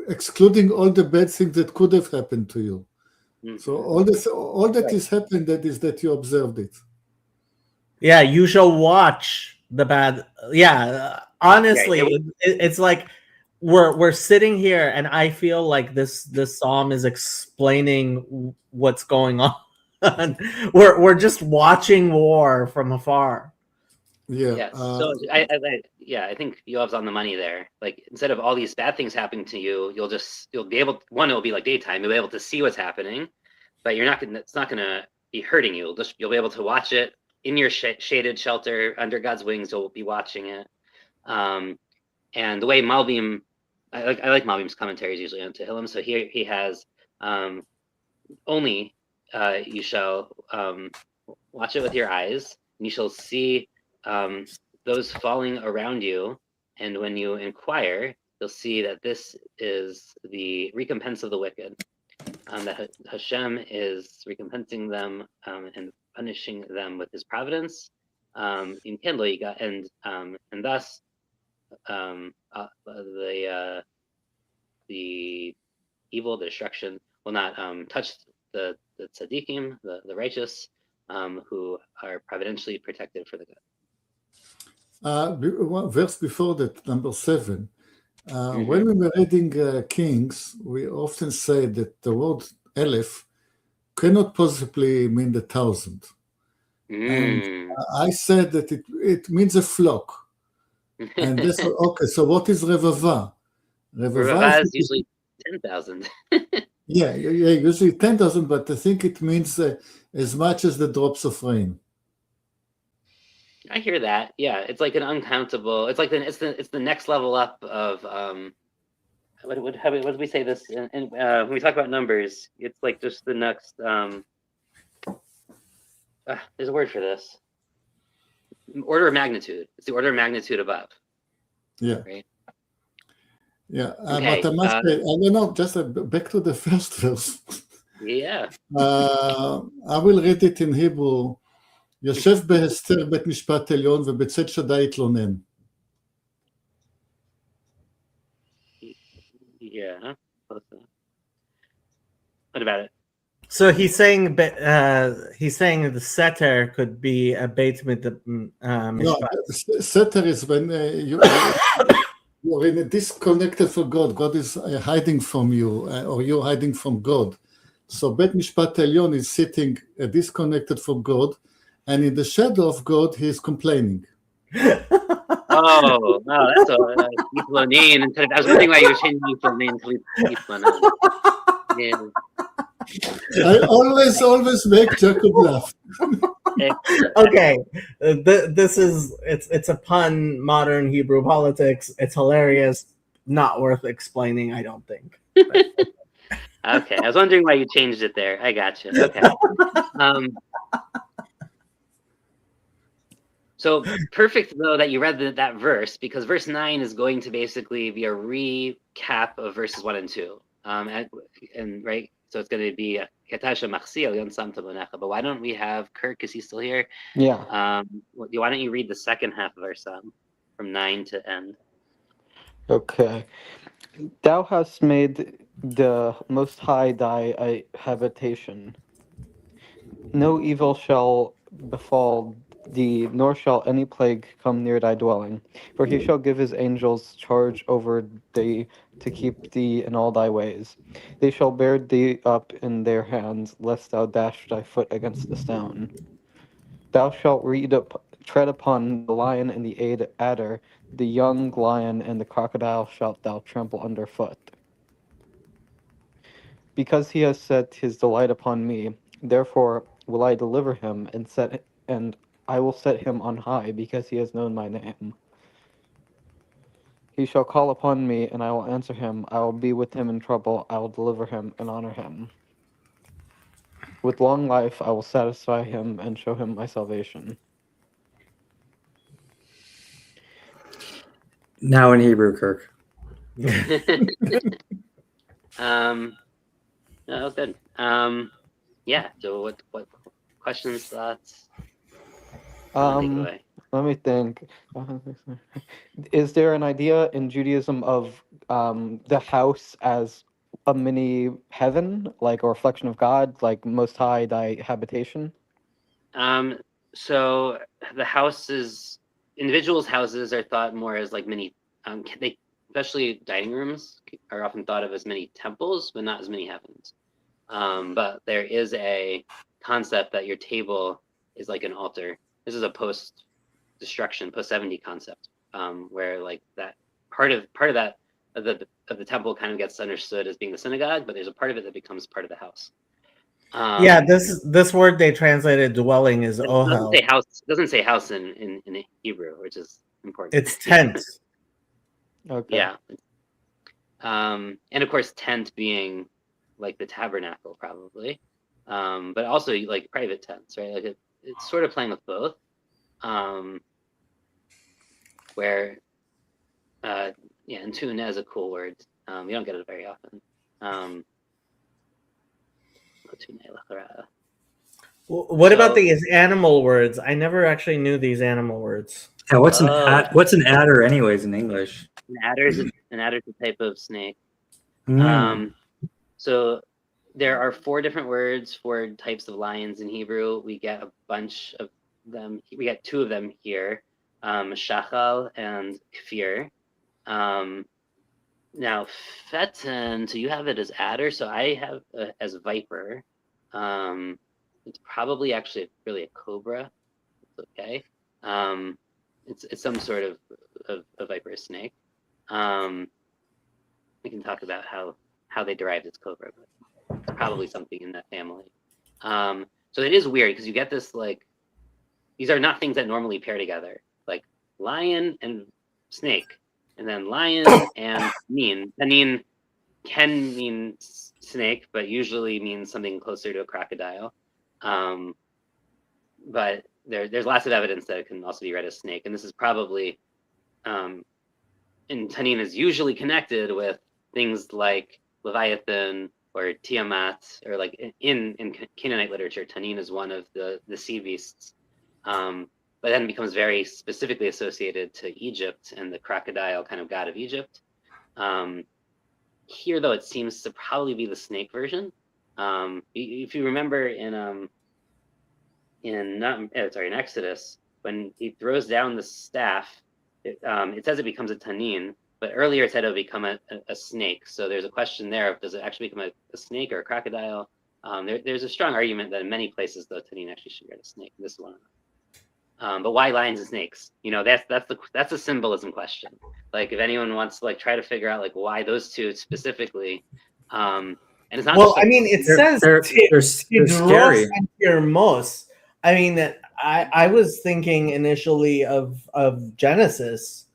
excluding all the bad things that could have happened to you. Mm-hmm. So all that is happened, that is that you observed it. Yeah, you shall watch the bad. Yeah, honestly, it's like we're sitting here, and I feel like this psalm is explaining what's going on. we're just watching war from afar. Yeah. So I think Yoav's on the money there. Like, instead of all these bad things happening to you, you'll be able. It'll be like daytime. You'll be able to see what's happening, but it's not gonna be hurting you. You'll be able to watch it in your shaded shelter under God's wings. You'll be watching it. And the way Malbim, I like Malbim's commentaries usually on Tehillim. So here he has only you shall watch it with your eyes, and you shall see those falling around you, and when you inquire, you'll see that this is the recompense of the wicked, that Hashem is recompensing them and punishing them with his providence in Kendall, and thus the evil, the destruction will not touch the tzaddikim, the righteous, who are providentially protected for the good. Verse before that, number 7. When we were reading Kings, we often say that the word Aleph cannot possibly mean the 1,000. And I said that it means a flock. And that's okay. So what is Revava? Revava is usually 10,000. yeah, usually 10,000, but I think it means as much as the drops of rain. I hear that. Yeah, it's like an uncountable. It's like it's the next level up of what do we say this when we talk about numbers? It's like just the next there's a word for this. Order of magnitude. It's the order of magnitude above. Yeah. Right. Yeah, Okay, but I must say, I don't know, just back to the first verse. Yeah. I will read it in Hebrew. יושב בהסתר בית משפט עליון ובצד שדי התלונן. Yeah. What about it? So he's saying the setter could be a beit No, mishpat. setter is when you're in a disconnected from God. God is hiding from you, or you're hiding from God. So Bet Mishpat Elyon is sitting disconnected from God, and in the shadow of God, he is complaining. Oh, no, that's a Yitlonin. I was wondering why you were changing Yitlonin to Yitlonin. Yeah. I always make Jacob laugh. Okay, it's a pun. Modern Hebrew politics. It's hilarious. Not worth explaining, I don't think. Okay, I was wondering why you changed it there. I got you. Okay. So perfect though that you read that verse, because verse 9 is going to basically be a recap of verses 1 and 2. And right, so it's going to be Katasha Machsi Elyon Samta Bonecha. But why don't we have Kirk? Is he still here? Yeah. Why don't you read the second half of our psalm from 9 to end? Okay. Thou hast made the Most High thy habitation. No evil shall befall thee, nor shall any plague come near thy dwelling. For he shall give his angels charge over thee to keep thee in all thy ways. They shall bear thee up in their hands, lest thou dash thy foot against a stone. Thou shalt tread upon the lion and the adder, the young lion and the crocodile shalt thou trample underfoot. Because he has set his delight upon me, therefore will I deliver him, and I will set him on high, because he has known my name. He shall call upon me, and I will answer him. I will be with him in trouble. I will deliver him and honor him. With long life I will satisfy him and show him my salvation. Now in Hebrew, Kirk. No, that was good. Yeah. So what questions, thoughts? Let me think. Is there an idea in Judaism of the house as a mini heaven, like a reflection of God, like Most High thy habitation? So the houses, individuals' houses are thought more as like mini. Especially dining rooms are often thought of as many temples, but not as many heavens. But there is a concept that your table is like an altar. This is a post-destruction, post-70 concept, where like that part of that of the temple kind of gets understood as being the synagogue, but there's a part of it that becomes part of the house. Yeah, this word they translated dwelling is ohel. It doesn't say house in Hebrew, which is important. It's tent. Okay. Yeah. And of course, tent being like the tabernacle, probably, but also like private tents, right? Like it's sort of playing with both. Where, and tune is a cool word. You don't get it very often. What about these animal words? I never actually knew these animal words. Yeah, what's an adder, anyways, in English? An adder is a type of snake. So there are 4 different words for types of lions in Hebrew. We get a bunch of them. We get 2 of them here, shachal and kfir. Now feten, so you have it as adder. So I have as viper. It's probably actually really a cobra. It's okay. It's some sort of viper snake. talk about how they derived its cobra, but it's probably something in that family. So it is weird because you get this like, these are not things that normally pair together, like lion and snake, and then lion and tanin. Tanin can mean snake, but usually means something closer to a crocodile. But there's lots of evidence that it can also be read as snake, and this is probably, and tanin is usually connected with things like Leviathan or Tiamat, or like in Canaanite literature, tanin is one of the sea beasts. But then becomes very specifically associated to Egypt and the crocodile kind of god of Egypt. Here, though, it seems to probably be the snake version. If you remember in Exodus, when he throws down the staff, it says it becomes a tanin, but earlier it said it would become a snake. So there's a question there of does it actually become a snake or a crocodile? There's a strong argument that in many places, though, tanin actually should be a snake. This is one of them. But why lions and snakes? You know, that's a symbolism question. Like, if anyone wants to like try to figure out like why those two specifically, and it's not. Well, just, I mean, it They're- says they're scary. Tirmos. I mean, I was thinking initially of Genesis,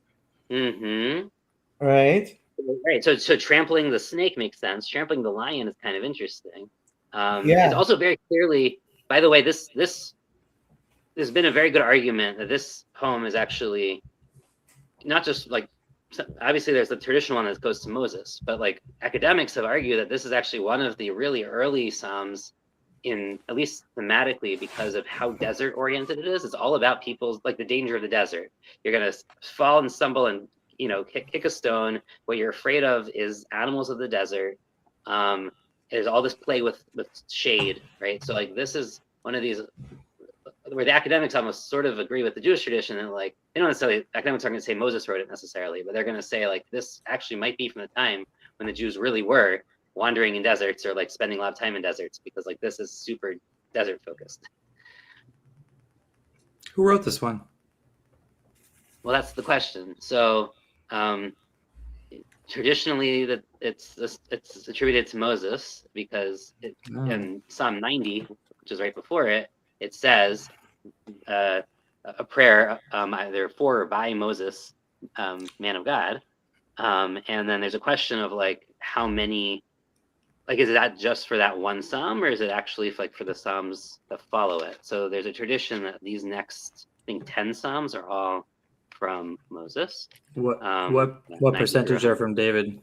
Mm-hmm. right? Right. So trampling the snake makes sense. Trampling the lion is kind of interesting. Yeah. It's also very clearly. By the way, there's been a very good argument that this poem is actually not just like, obviously there's the traditional one that goes to Moses, but like academics have argued that this is actually one of the really early Psalms, in at least thematically, because of how desert oriented it is. It's all about people's, like, the danger of the desert. You're going to fall and stumble and, you know, kick a stone. What you're afraid of is animals of the desert. There's all this play with shade, right? So like, this is one of these where the academics almost sort of agree with the Jewish tradition, and like, they don't necessarily, academics aren't going to say Moses wrote it necessarily, but they're going to say like, this actually might be from the time when the Jews really were wandering in deserts, or like spending a lot of time in deserts, because like this is super desert focused. Who wrote this one? Well, that's the question. So traditionally that it's attributed to Moses, because in Psalm 90, which is right before it, it says a prayer either for or by Moses, man of God. And then there's a question of like, how many, like, is that just for that one psalm, or is it actually for the psalms that follow it? So there's a tradition that these next, I think, 10 psalms are all from Moses. What 90 percentage are from David?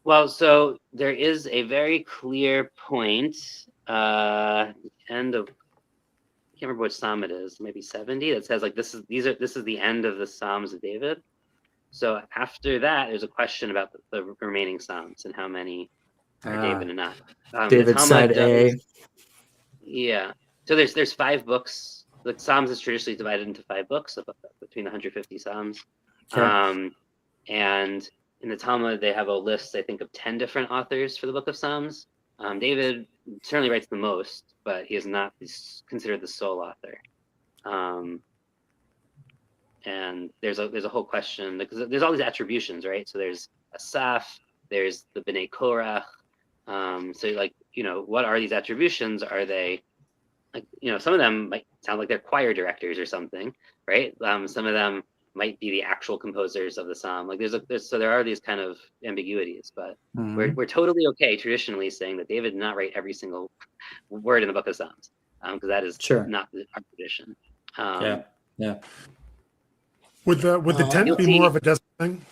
Well, so there is a very clear point, end of, I can't remember which psalm it is, maybe 70, that says like, this is the end of the Psalms of David. So after that, there's a question about the remaining psalms and how many are David and not. David's side A. Yeah. So there's 5 books. The Psalms is traditionally divided into 5 books, between 150 psalms. Okay. And in the Talmud, they have a list, I think, of 10 different authors for the Book of Psalms. David certainly writes the most, but he's considered the sole author. And there's a whole question, because there's all these attributions, right? So there's Asaph, there's the Bnei Korach. So like, you know, what are these attributions? Are they, like, you know, some of them might sound like they're choir directors or something, right? Some of them might be the actual composers of the psalm. Like so there are these kind of ambiguities, but we're totally okay traditionally saying that David did not write every single word in the Book of Psalms, because that is not our tradition. Yeah. Would the tent be more of a desert thing?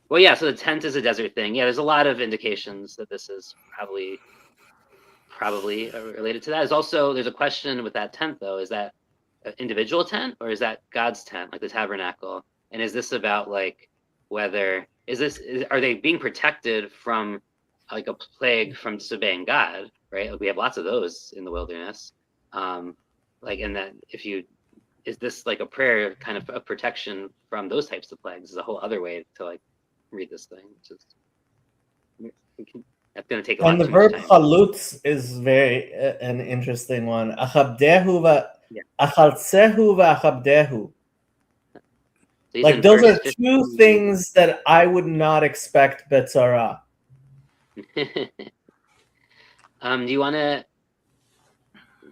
Well, yeah. So the tent is a desert thing. Yeah, there's a lot of indications that this is probably related to that. There's a question with that tent, though. Is that an individual tent, or is that God's tent, like the tabernacle? And is this about like whether are they being protected from like a plague from disobeying God? Right. Like we have lots of those in the wilderness. Like, and that is this like a prayer kind of a protection from those types of plagues? Is a whole other way to like read this thing. That's going to take a lot. And the verb chalutz is very an interesting one. Achabdehu va'achaltzehu va'achabdehu. So He's Like in those are first two 15. things that I would not expect Betzara. Do you want to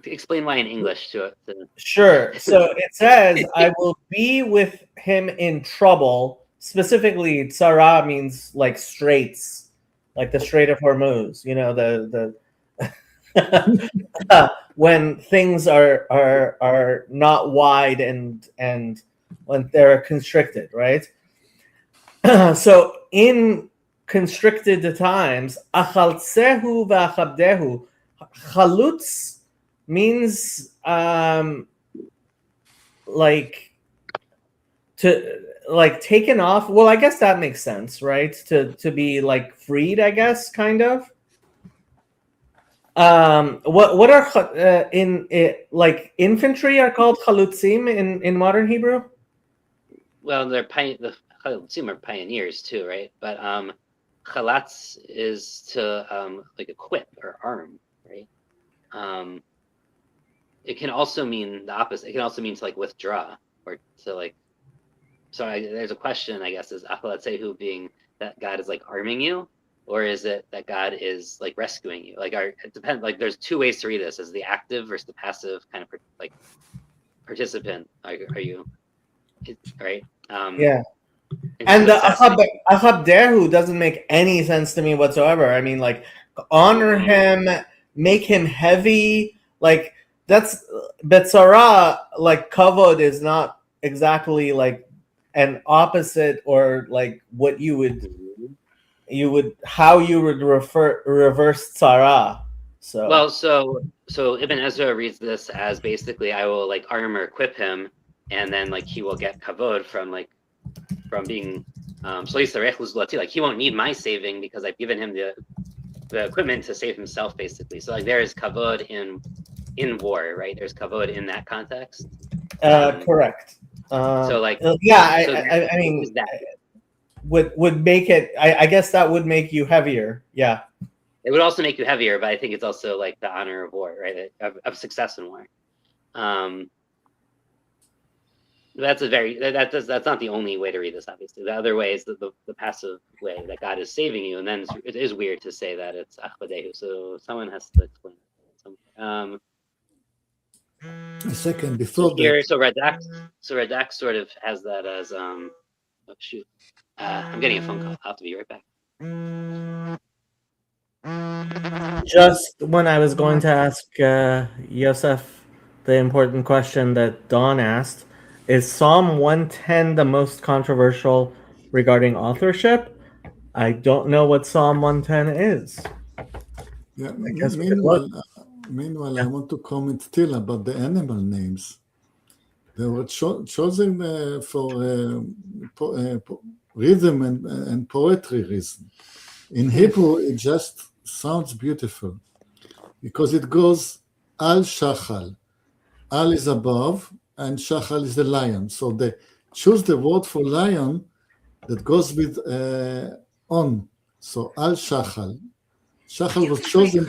explain why in English to it? Sure. So it says, I will be with him in trouble. Specifically, Tzara means like straits, like the Strait of Hormuz, you know, the when things are not wide and when they're constricted, right? So in constricted times, achaltsehu v'achabdehu, chalutz means like to like taken off. Well, I guess that makes sense, right? To be like freed, I guess, kind of. What are in it, like infantry are called chalutzim in modern Hebrew? Well, the Chalutzim are pioneers too, right? But chalatz is to like equip or arm, right? It can also mean the opposite. It can also mean to like withdraw or to like. So there's a question, I guess, is achalatzehu being that God is like arming you, or is it that God is like rescuing you? Like, it depends. Like, there's two ways to read this: as the active versus the passive kind of like participant. Are you right? Yeah. And the achabdehu doesn't make any sense to me whatsoever. I mean, like, honor him, make him heavy. Like, that's Betzara, like, kavod is not exactly like an opposite or like what you would how you would reverse tzara. So well, so Ibn Ezra reads this as basically I will like arm or equip him, and then like he will get kavod from being like he won't need my saving because I've given him the equipment to save himself, basically. So like there is kavod in war, right? There's kavod in that context. Correct. So like I mean that would make it. I guess that would make you heavier. Yeah. it would also make you heavier, but I think it's also like the honor of war, right? Of success in war. That's not the only way to read this, obviously. The other way is the passive way that God is saving you, and then it is weird to say that it's achbadehu. So someone has to explain it. A second before Here, that. so Radak sort of has that as oh shoot, I'm getting a phone call. I'll have to be right back. Just when I was going to ask Yosef the important question that Don asked, is Psalm 110 the most controversial regarding authorship? I don't know what Psalm 110 is. Yeah. guess we could look. Meanwhile, I want to comment still about the animal names. They were chosen for rhythm and poetry reason. In Hebrew, it just sounds beautiful because it goes al shachal. Al is above and shachal is the lion. So they choose the word for lion that goes with on. So al shachal. Shachal was chosen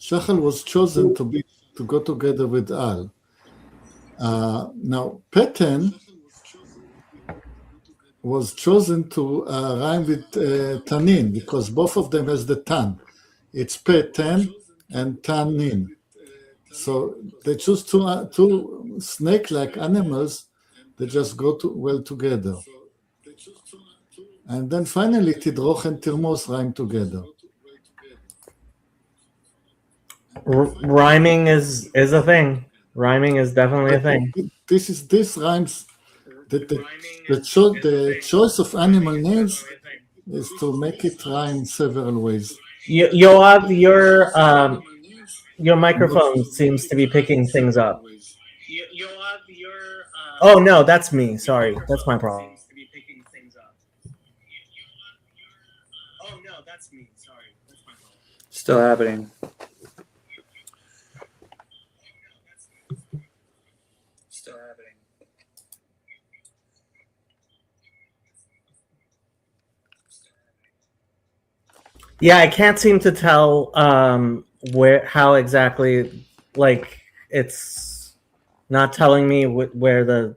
Shachal was chosen to go together with Al. Now, Peten was chosen to rhyme with Tanin because both of them has the Tan. It's Peten and Tanin. So they choose two snake-like animals that just go well together. And then finally, Tidroch and Tirmos rhyme together. Rhyming is a thing. Rhyming is definitely a thing. This rhymes. The choice of animal names is to make it rhyme several ways. Yoav, your microphone seems to be picking things up. Oh no, that's me. Sorry, that's my problem. Still happening. Yeah, I can't seem to tell how exactly like it's not telling me where the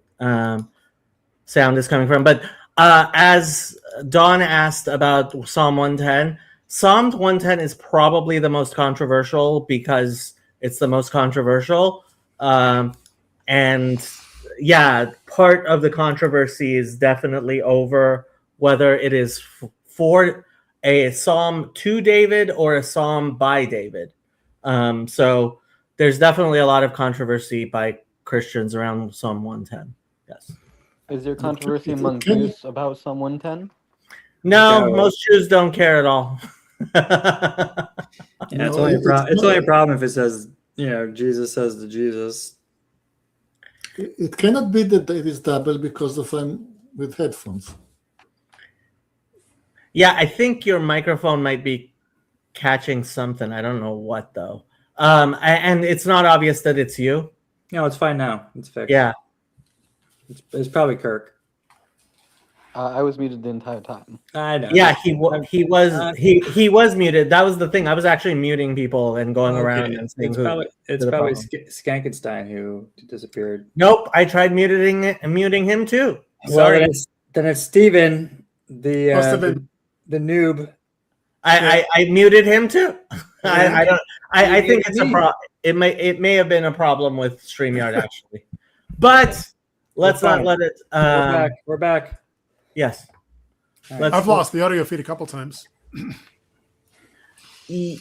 sound is coming from. But as Don asked about Psalm 110, Psalm 110 is probably the most controversial because it's the most controversial. And yeah, part of the controversy is definitely over whether it is for a psalm to David or a psalm by David. So there's definitely a lot of controversy by Christians around Psalm 110. Yes. Is there controversy Okay, among can you- Jews about Psalm 110? No, No. most Jews don't care at all. Yeah, it's No, only a it's it's only a not- problem if it says, Jesus says to Jesus. It cannot be that it is double because of I'm with headphones. Yeah, I think your microphone might be catching something. I don't know what though. And it's not obvious that it's you. No, it's fine now. It's fixed. Yeah. It's probably Kirk. I was muted the entire time. I know. Yeah, he was muted. That was the thing. I was actually muting people and going around and saying It's who. probably the problem. Skankenstein who disappeared. Nope, I tried muting him too. Well, Sorry, then it's Steven, Must have been. the noob. I muted him too. I don't. I think it's a Me. problem. It may have been a problem with StreamYard actually, but let's not fine. let it. We're back. We're back. Yes. All Let's- I've lost the audio feed a couple times. All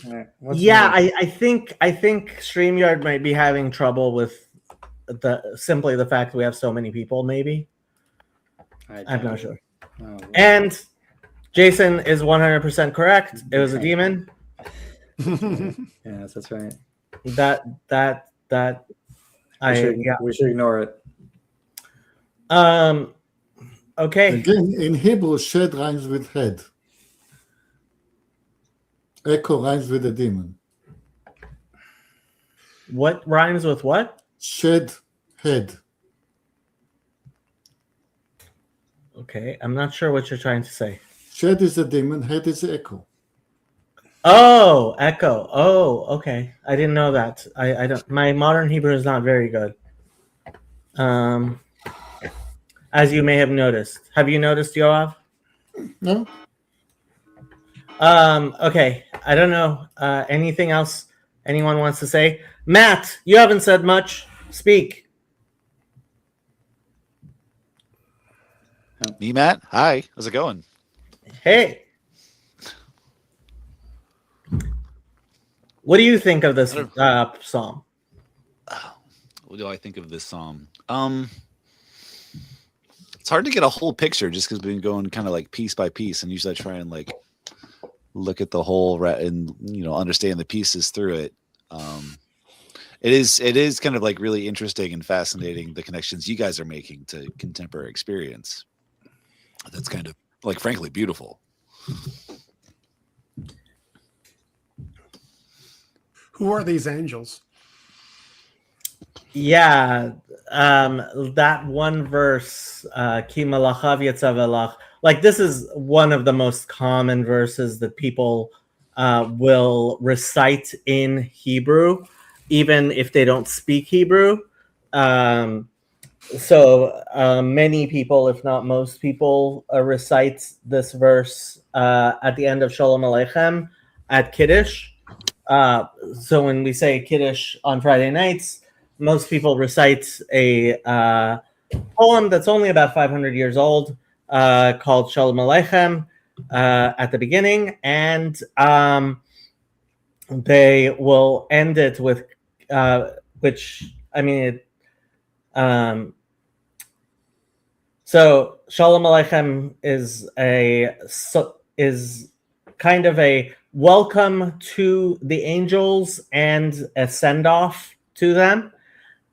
right. What's Yeah, new? I think StreamYard might be having trouble with the fact we have so many people. Maybe I'm don't- not sure. Oh, And Jason is 100% correct. It was a demon. yes, that's right. That We should ignore it. Okay. Again, in Hebrew, shed rhymes with head. Echo rhymes with a demon. What rhymes with what? Shed, head. Okay, I'm not sure what you're trying to say. Shed is a demon, head is echo. Oh, echo. Oh, okay. I didn't know that. I don't. My modern Hebrew is not very good. As you may have noticed. Have you noticed, Yoav? No? Okay. I don't know. Anything else anyone wants to say? Matt, you haven't said much. Speak. Me, Matt. Hi. How's it going? Hey. What do you think of this psalm? What do I think of this psalm? It's hard to get a whole picture just because we've been going kind of like piece by piece, and usually I try and like look at the whole and understand the pieces through it. It is kind of like really interesting and fascinating the connections you guys are making to contemporary experience. That's kind of like frankly beautiful. Who are these angels? Yeah, that one verse, Ki malachav yetzav, like this is one of the most common verses that people will recite in Hebrew, even if they don't speak Hebrew. So many people, if not most people, recite this verse at the end of Shalom Aleichem at Kiddush. So when we say Kiddush on Friday nights, most people recite a poem that's only about 500 years old called Shalom Aleichem at the beginning, and they will end it with, which, I mean, so Shalom Aleichem is kind of a welcome to the angels and a send-off to them.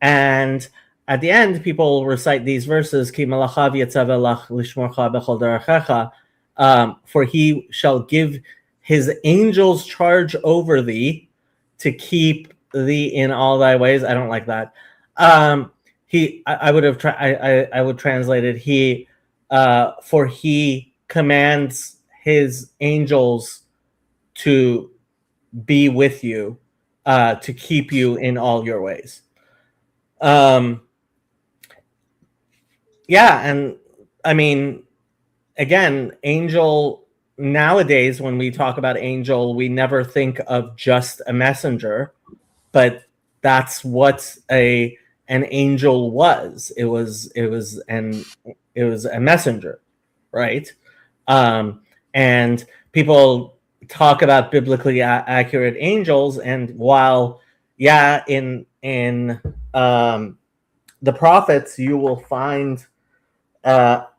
And at the end, people recite these verses, Ki malachav yetzav elach lishmorcha bechol derechecha, for he shall give his angels charge over thee to keep thee in all thy ways. I don't like that. I would translate it, for he commands his angels to be with you, to keep you in all your ways. Yeah, and I mean, again, angel, nowadays when we talk about angel, we never think of just a messenger, but that's what an angel was. It was a messenger, right? And people talk about biblically accurate angels, and while in the prophets you will find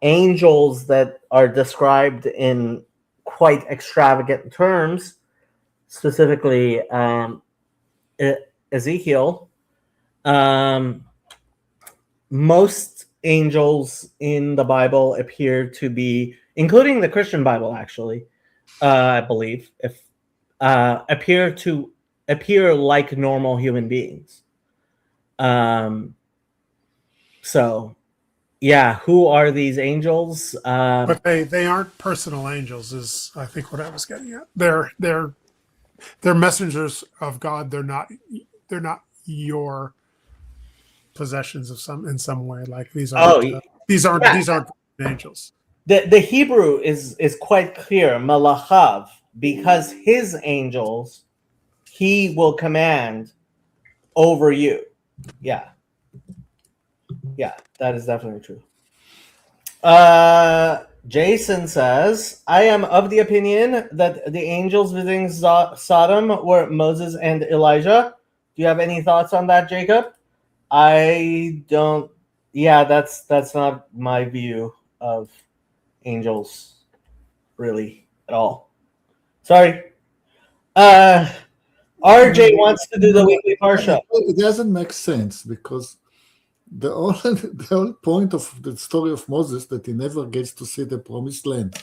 angels that are described in quite extravagant terms, specifically Ezekiel. Most angels in the Bible appear to be, including the Christian Bible, actually, I believe, appear like normal human beings. So, yeah, who are these angels? But they aren't personal angels, is I think what I was getting at. They're messengers of God. They're not your possessions of some way. Like these aren't angels. The Hebrew is quite clear, malachav, because his angels he will command over you. Yeah, that is definitely true. Jason says, I am of the opinion that the angels visiting Sodom were Moses and Elijah. Do you have any thoughts on that, Jacob? I don't. Yeah, that's not my view of angels, really, at all. Sorry. RJ wants to do the weekly parsha. It doesn't make sense because the whole point of the story of Moses that he never gets to see the promised land.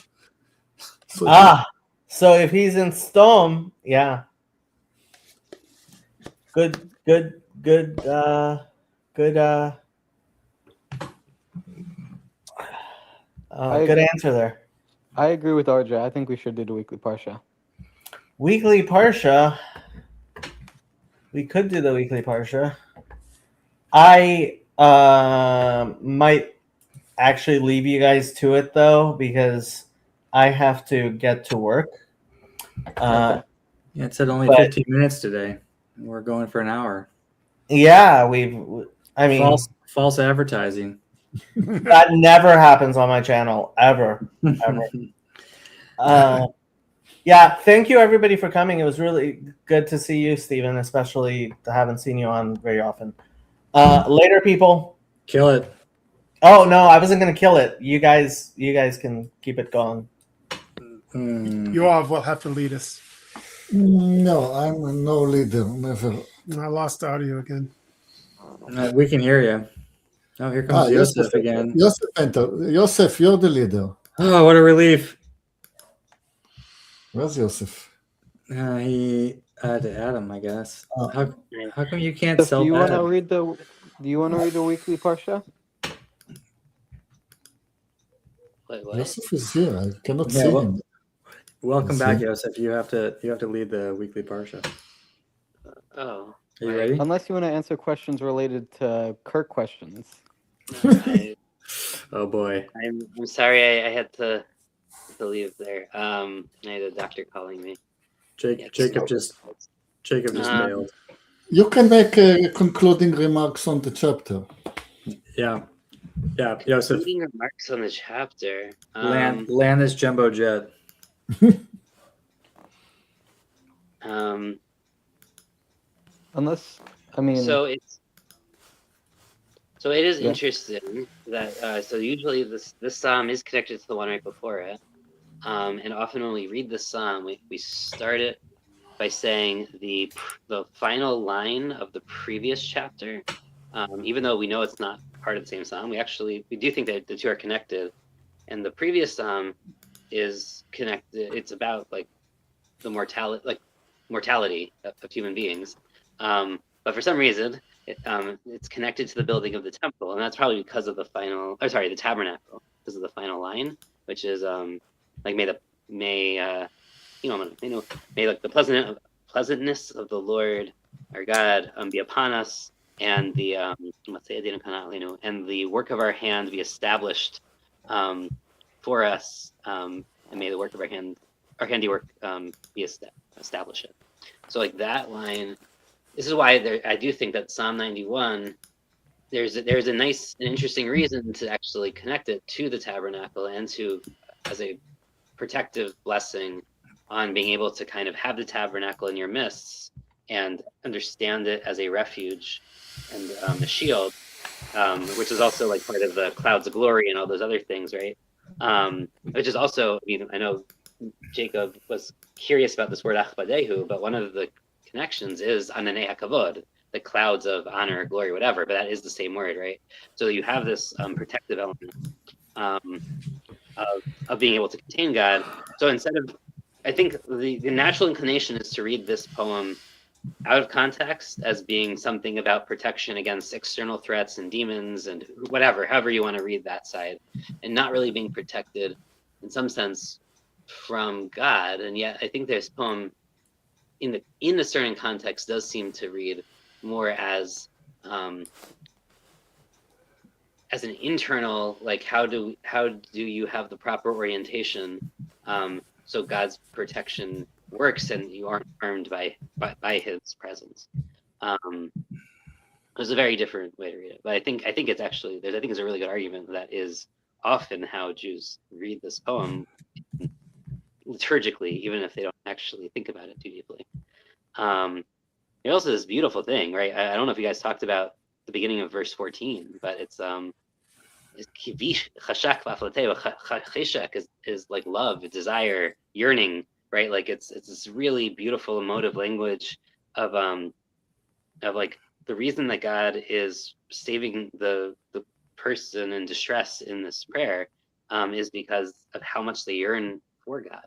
So if he's in Sodom, yeah. Good answer there. I agree with RJ. I think we should do the weekly parsha. Weekly parsha. We could do the weekly parsha. I might actually leave you guys to it though, because I have to get to work. Yeah, it said only 15 minutes today. We're going for an hour. Yeah, false advertising. That never happens on my channel, ever. Yeah, thank you everybody for coming. It was really good to see you, Stephen, especially I haven't seen you on very often. Later, people. Kill it. Oh no, I wasn't gonna kill it. You guys can keep it going. Yoav will have to lead us. No, I'm no leader, never. I lost audio again. We can hear you. Oh, here comes Yosef again. Yosef enter. Yosef, you're the leader. Oh, what a relief. Where's Yosef? He to Adam, I guess. How come you can't sell Do you that? want to read the weekly parsha? Wait, what? Yosef is here. I cannot Yeah, see well- him. Welcome back, Yosef. You have to lead the weekly parsha. Oh. Are you ready? Unless you want to answer questions related to Kirk questions. Oh boy. I'm sorry I had to leave there. I had a doctor calling me. Jacob just bailed. You can make concluding remarks on the chapter. Yeah, Yosef. Reading remarks on the chapter. Land this jumbo jet. Unless, I mean, So it is interesting that so usually this psalm is connected to the one right before it, and often when we read this psalm, we start it by saying the final line of the previous chapter, even though we know it's not part of the same psalm. We do think that the two are connected, and the previous psalm is connected. It's about like the mortality of human beings. But for some reason, it's connected to the building of the temple, and that's probably because of the tabernacle, because of the final line, which is like may like the pleasantness of the Lord our God be upon us, and the and the work of our hand be established for us, and may the work of our handiwork be establish it. So like that line, this is why I do think that Psalm 91, there's a nice and interesting reason to actually connect it to the tabernacle and to as a protective blessing on being able to kind of have the tabernacle in your midst and understand it as a refuge and a shield, which is also like part of the clouds of glory and all those other things, right? Which is also, I mean, I know Jacob was curious about this word achbadehu, but one of the connections is ananei hakavod, the clouds of honor, glory, whatever, but that is the same word, right? So you have this protective element of being able to contain God. So instead of, I think the natural inclination is to read this poem out of context as being something about protection against external threats and demons and whatever, however you want to read that side, and not really being protected in some sense from God. And yet I think this poem in the certain context does seem to read more as an internal, like how do you have the proper orientation so God's protection works and you aren't harmed by his presence. It's a very different way to read it, but I think it's actually I think it's a really good argument that is often how Jews read this poem liturgically, even if they don't actually think about it too deeply. It also this beautiful thing, right? I don't know if you guys talked about the beginning of verse 14, but it's is like love, desire, yearning, right? Like it's this really beautiful emotive language of like the reason that God is saving the person in distress in this prayer is because of how much they yearn for God.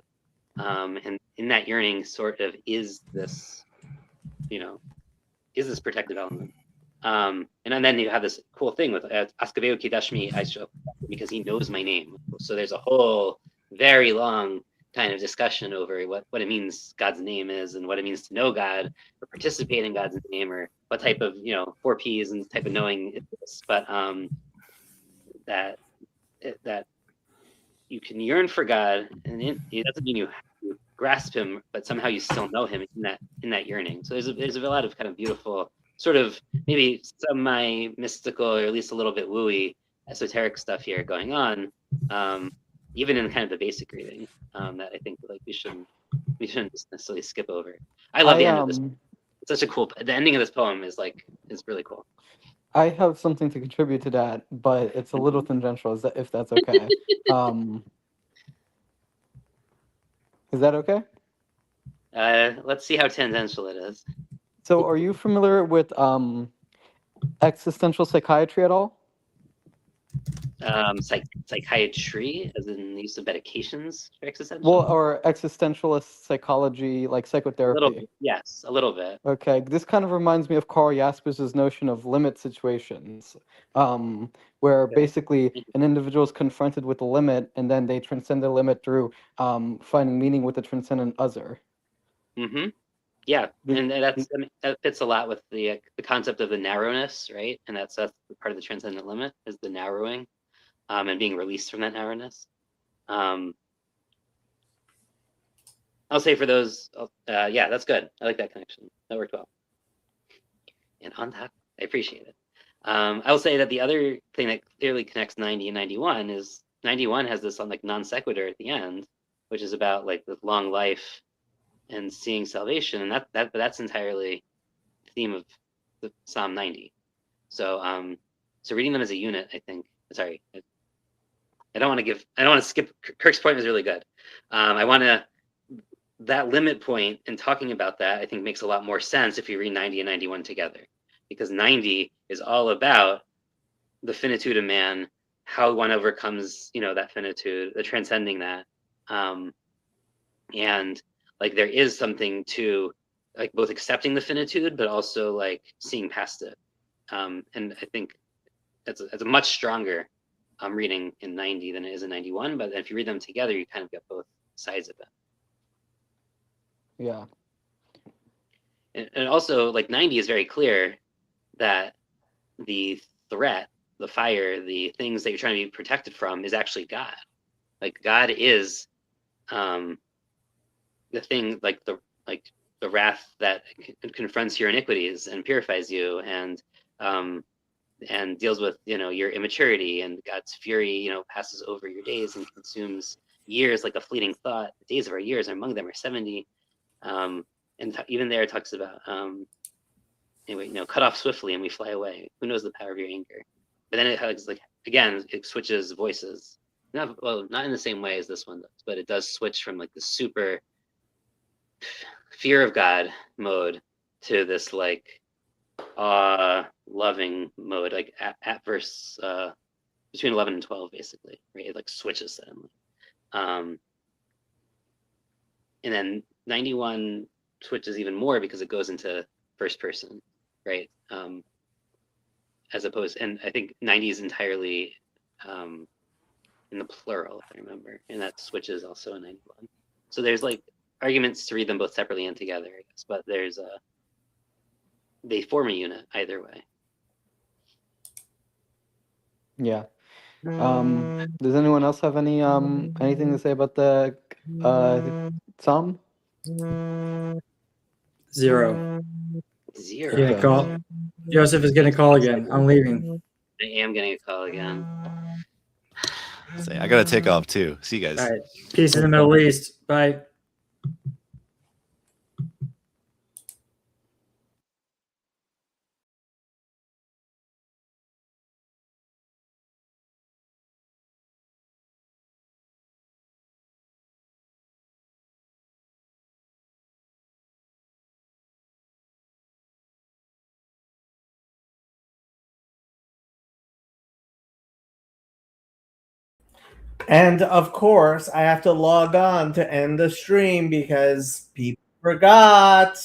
And in that yearning sort of is this, is this protective element. And then you have this cool thing with Askaveu Kidashmi, because he knows my name. So there's a whole very long kind of discussion over what it means God's name is and what it means to know God or participate in God's name or what type of 4 P's and type of knowing it is. But that you can yearn for God, and it doesn't mean you grasp him, but somehow you still know him in that yearning. So there's a lot of kind of beautiful sort of maybe semi-mystical or at least a little bit wooey esoteric stuff here going on, even in kind of the basic reading that I think like we shouldn't just necessarily skip over. I love the end of this. It's such a cool. The ending of this poem is really cool. I have something to contribute to that, but it's a little tangential. If that's okay? Is that okay? Let's see how tangential it is. So, are you familiar with existential psychiatry at all? Psychiatry, as in the use of medications for existential? Well, or existentialist psychology, like psychotherapy. Yes, a little bit. Okay, this kind of reminds me of Karl Jaspers' notion of limit situations, where basically an individual is confronted with a limit, and then they transcend the limit through finding meaning with the transcendent other. Mm-hmm. Yeah, and that fits a lot with the concept of the narrowness, right? And that's part of the transcendent limit is the narrowing, and being released from that narrowness. I'll say for those, yeah, that's good. I like that connection. That worked well. And on that, I appreciate it. I will say that the other thing that clearly connects 90 and 91 is 91 has this like non sequitur at the end, which is about like the long life and seeing salvation, and that's entirely the theme of the Psalm 90. So so reading them as a unit, I think. Sorry, I don't want to skip. Kirk's point was really good. That limit point and talking about that, I think makes a lot more sense if you read 90 and 91 together, because 90 is all about the finitude of man, how one overcomes, that finitude, the transcending that, and like there is something to like both accepting the finitude, but also like seeing past it. And I think it's a much stronger reading in 90 than it is in 91. But if you read them together, you kind of get both sides of it. Yeah. And also like 90 is very clear that the threat, the fire, the things that you're trying to be protected from is actually God. Like God is the thing, like the wrath that confronts your iniquities and purifies you, and deals with your immaturity, and God's fury passes over your days and consumes years like a fleeting thought. The days of our years, among them are 70. And even there it talks about anyway, cut off swiftly and we fly away. Who knows the power of your anger? But then it has again, it switches voices. Not in the same way as this one does, but it does switch from the super fear of God mode to this loving mode, at verse between 11 and 12, basically, right? It switches suddenly. And then 91 switches even more because it goes into first person, right? As opposed, and I think 90 is entirely in the plural, if I remember, and that switches also in 91. So there's arguments to read them both separately and together, I guess, but there's they form a unit either way. Yeah. Does anyone else have any anything to say about the psalm? 0. Zero. Yeah, call. Joseph is gonna call again. I'm leaving. I am getting a call again. Say, I gotta take off too. See you guys. All right. Peace in the Middle East. Bye. And of course, I have to log on to end the stream because people forgot.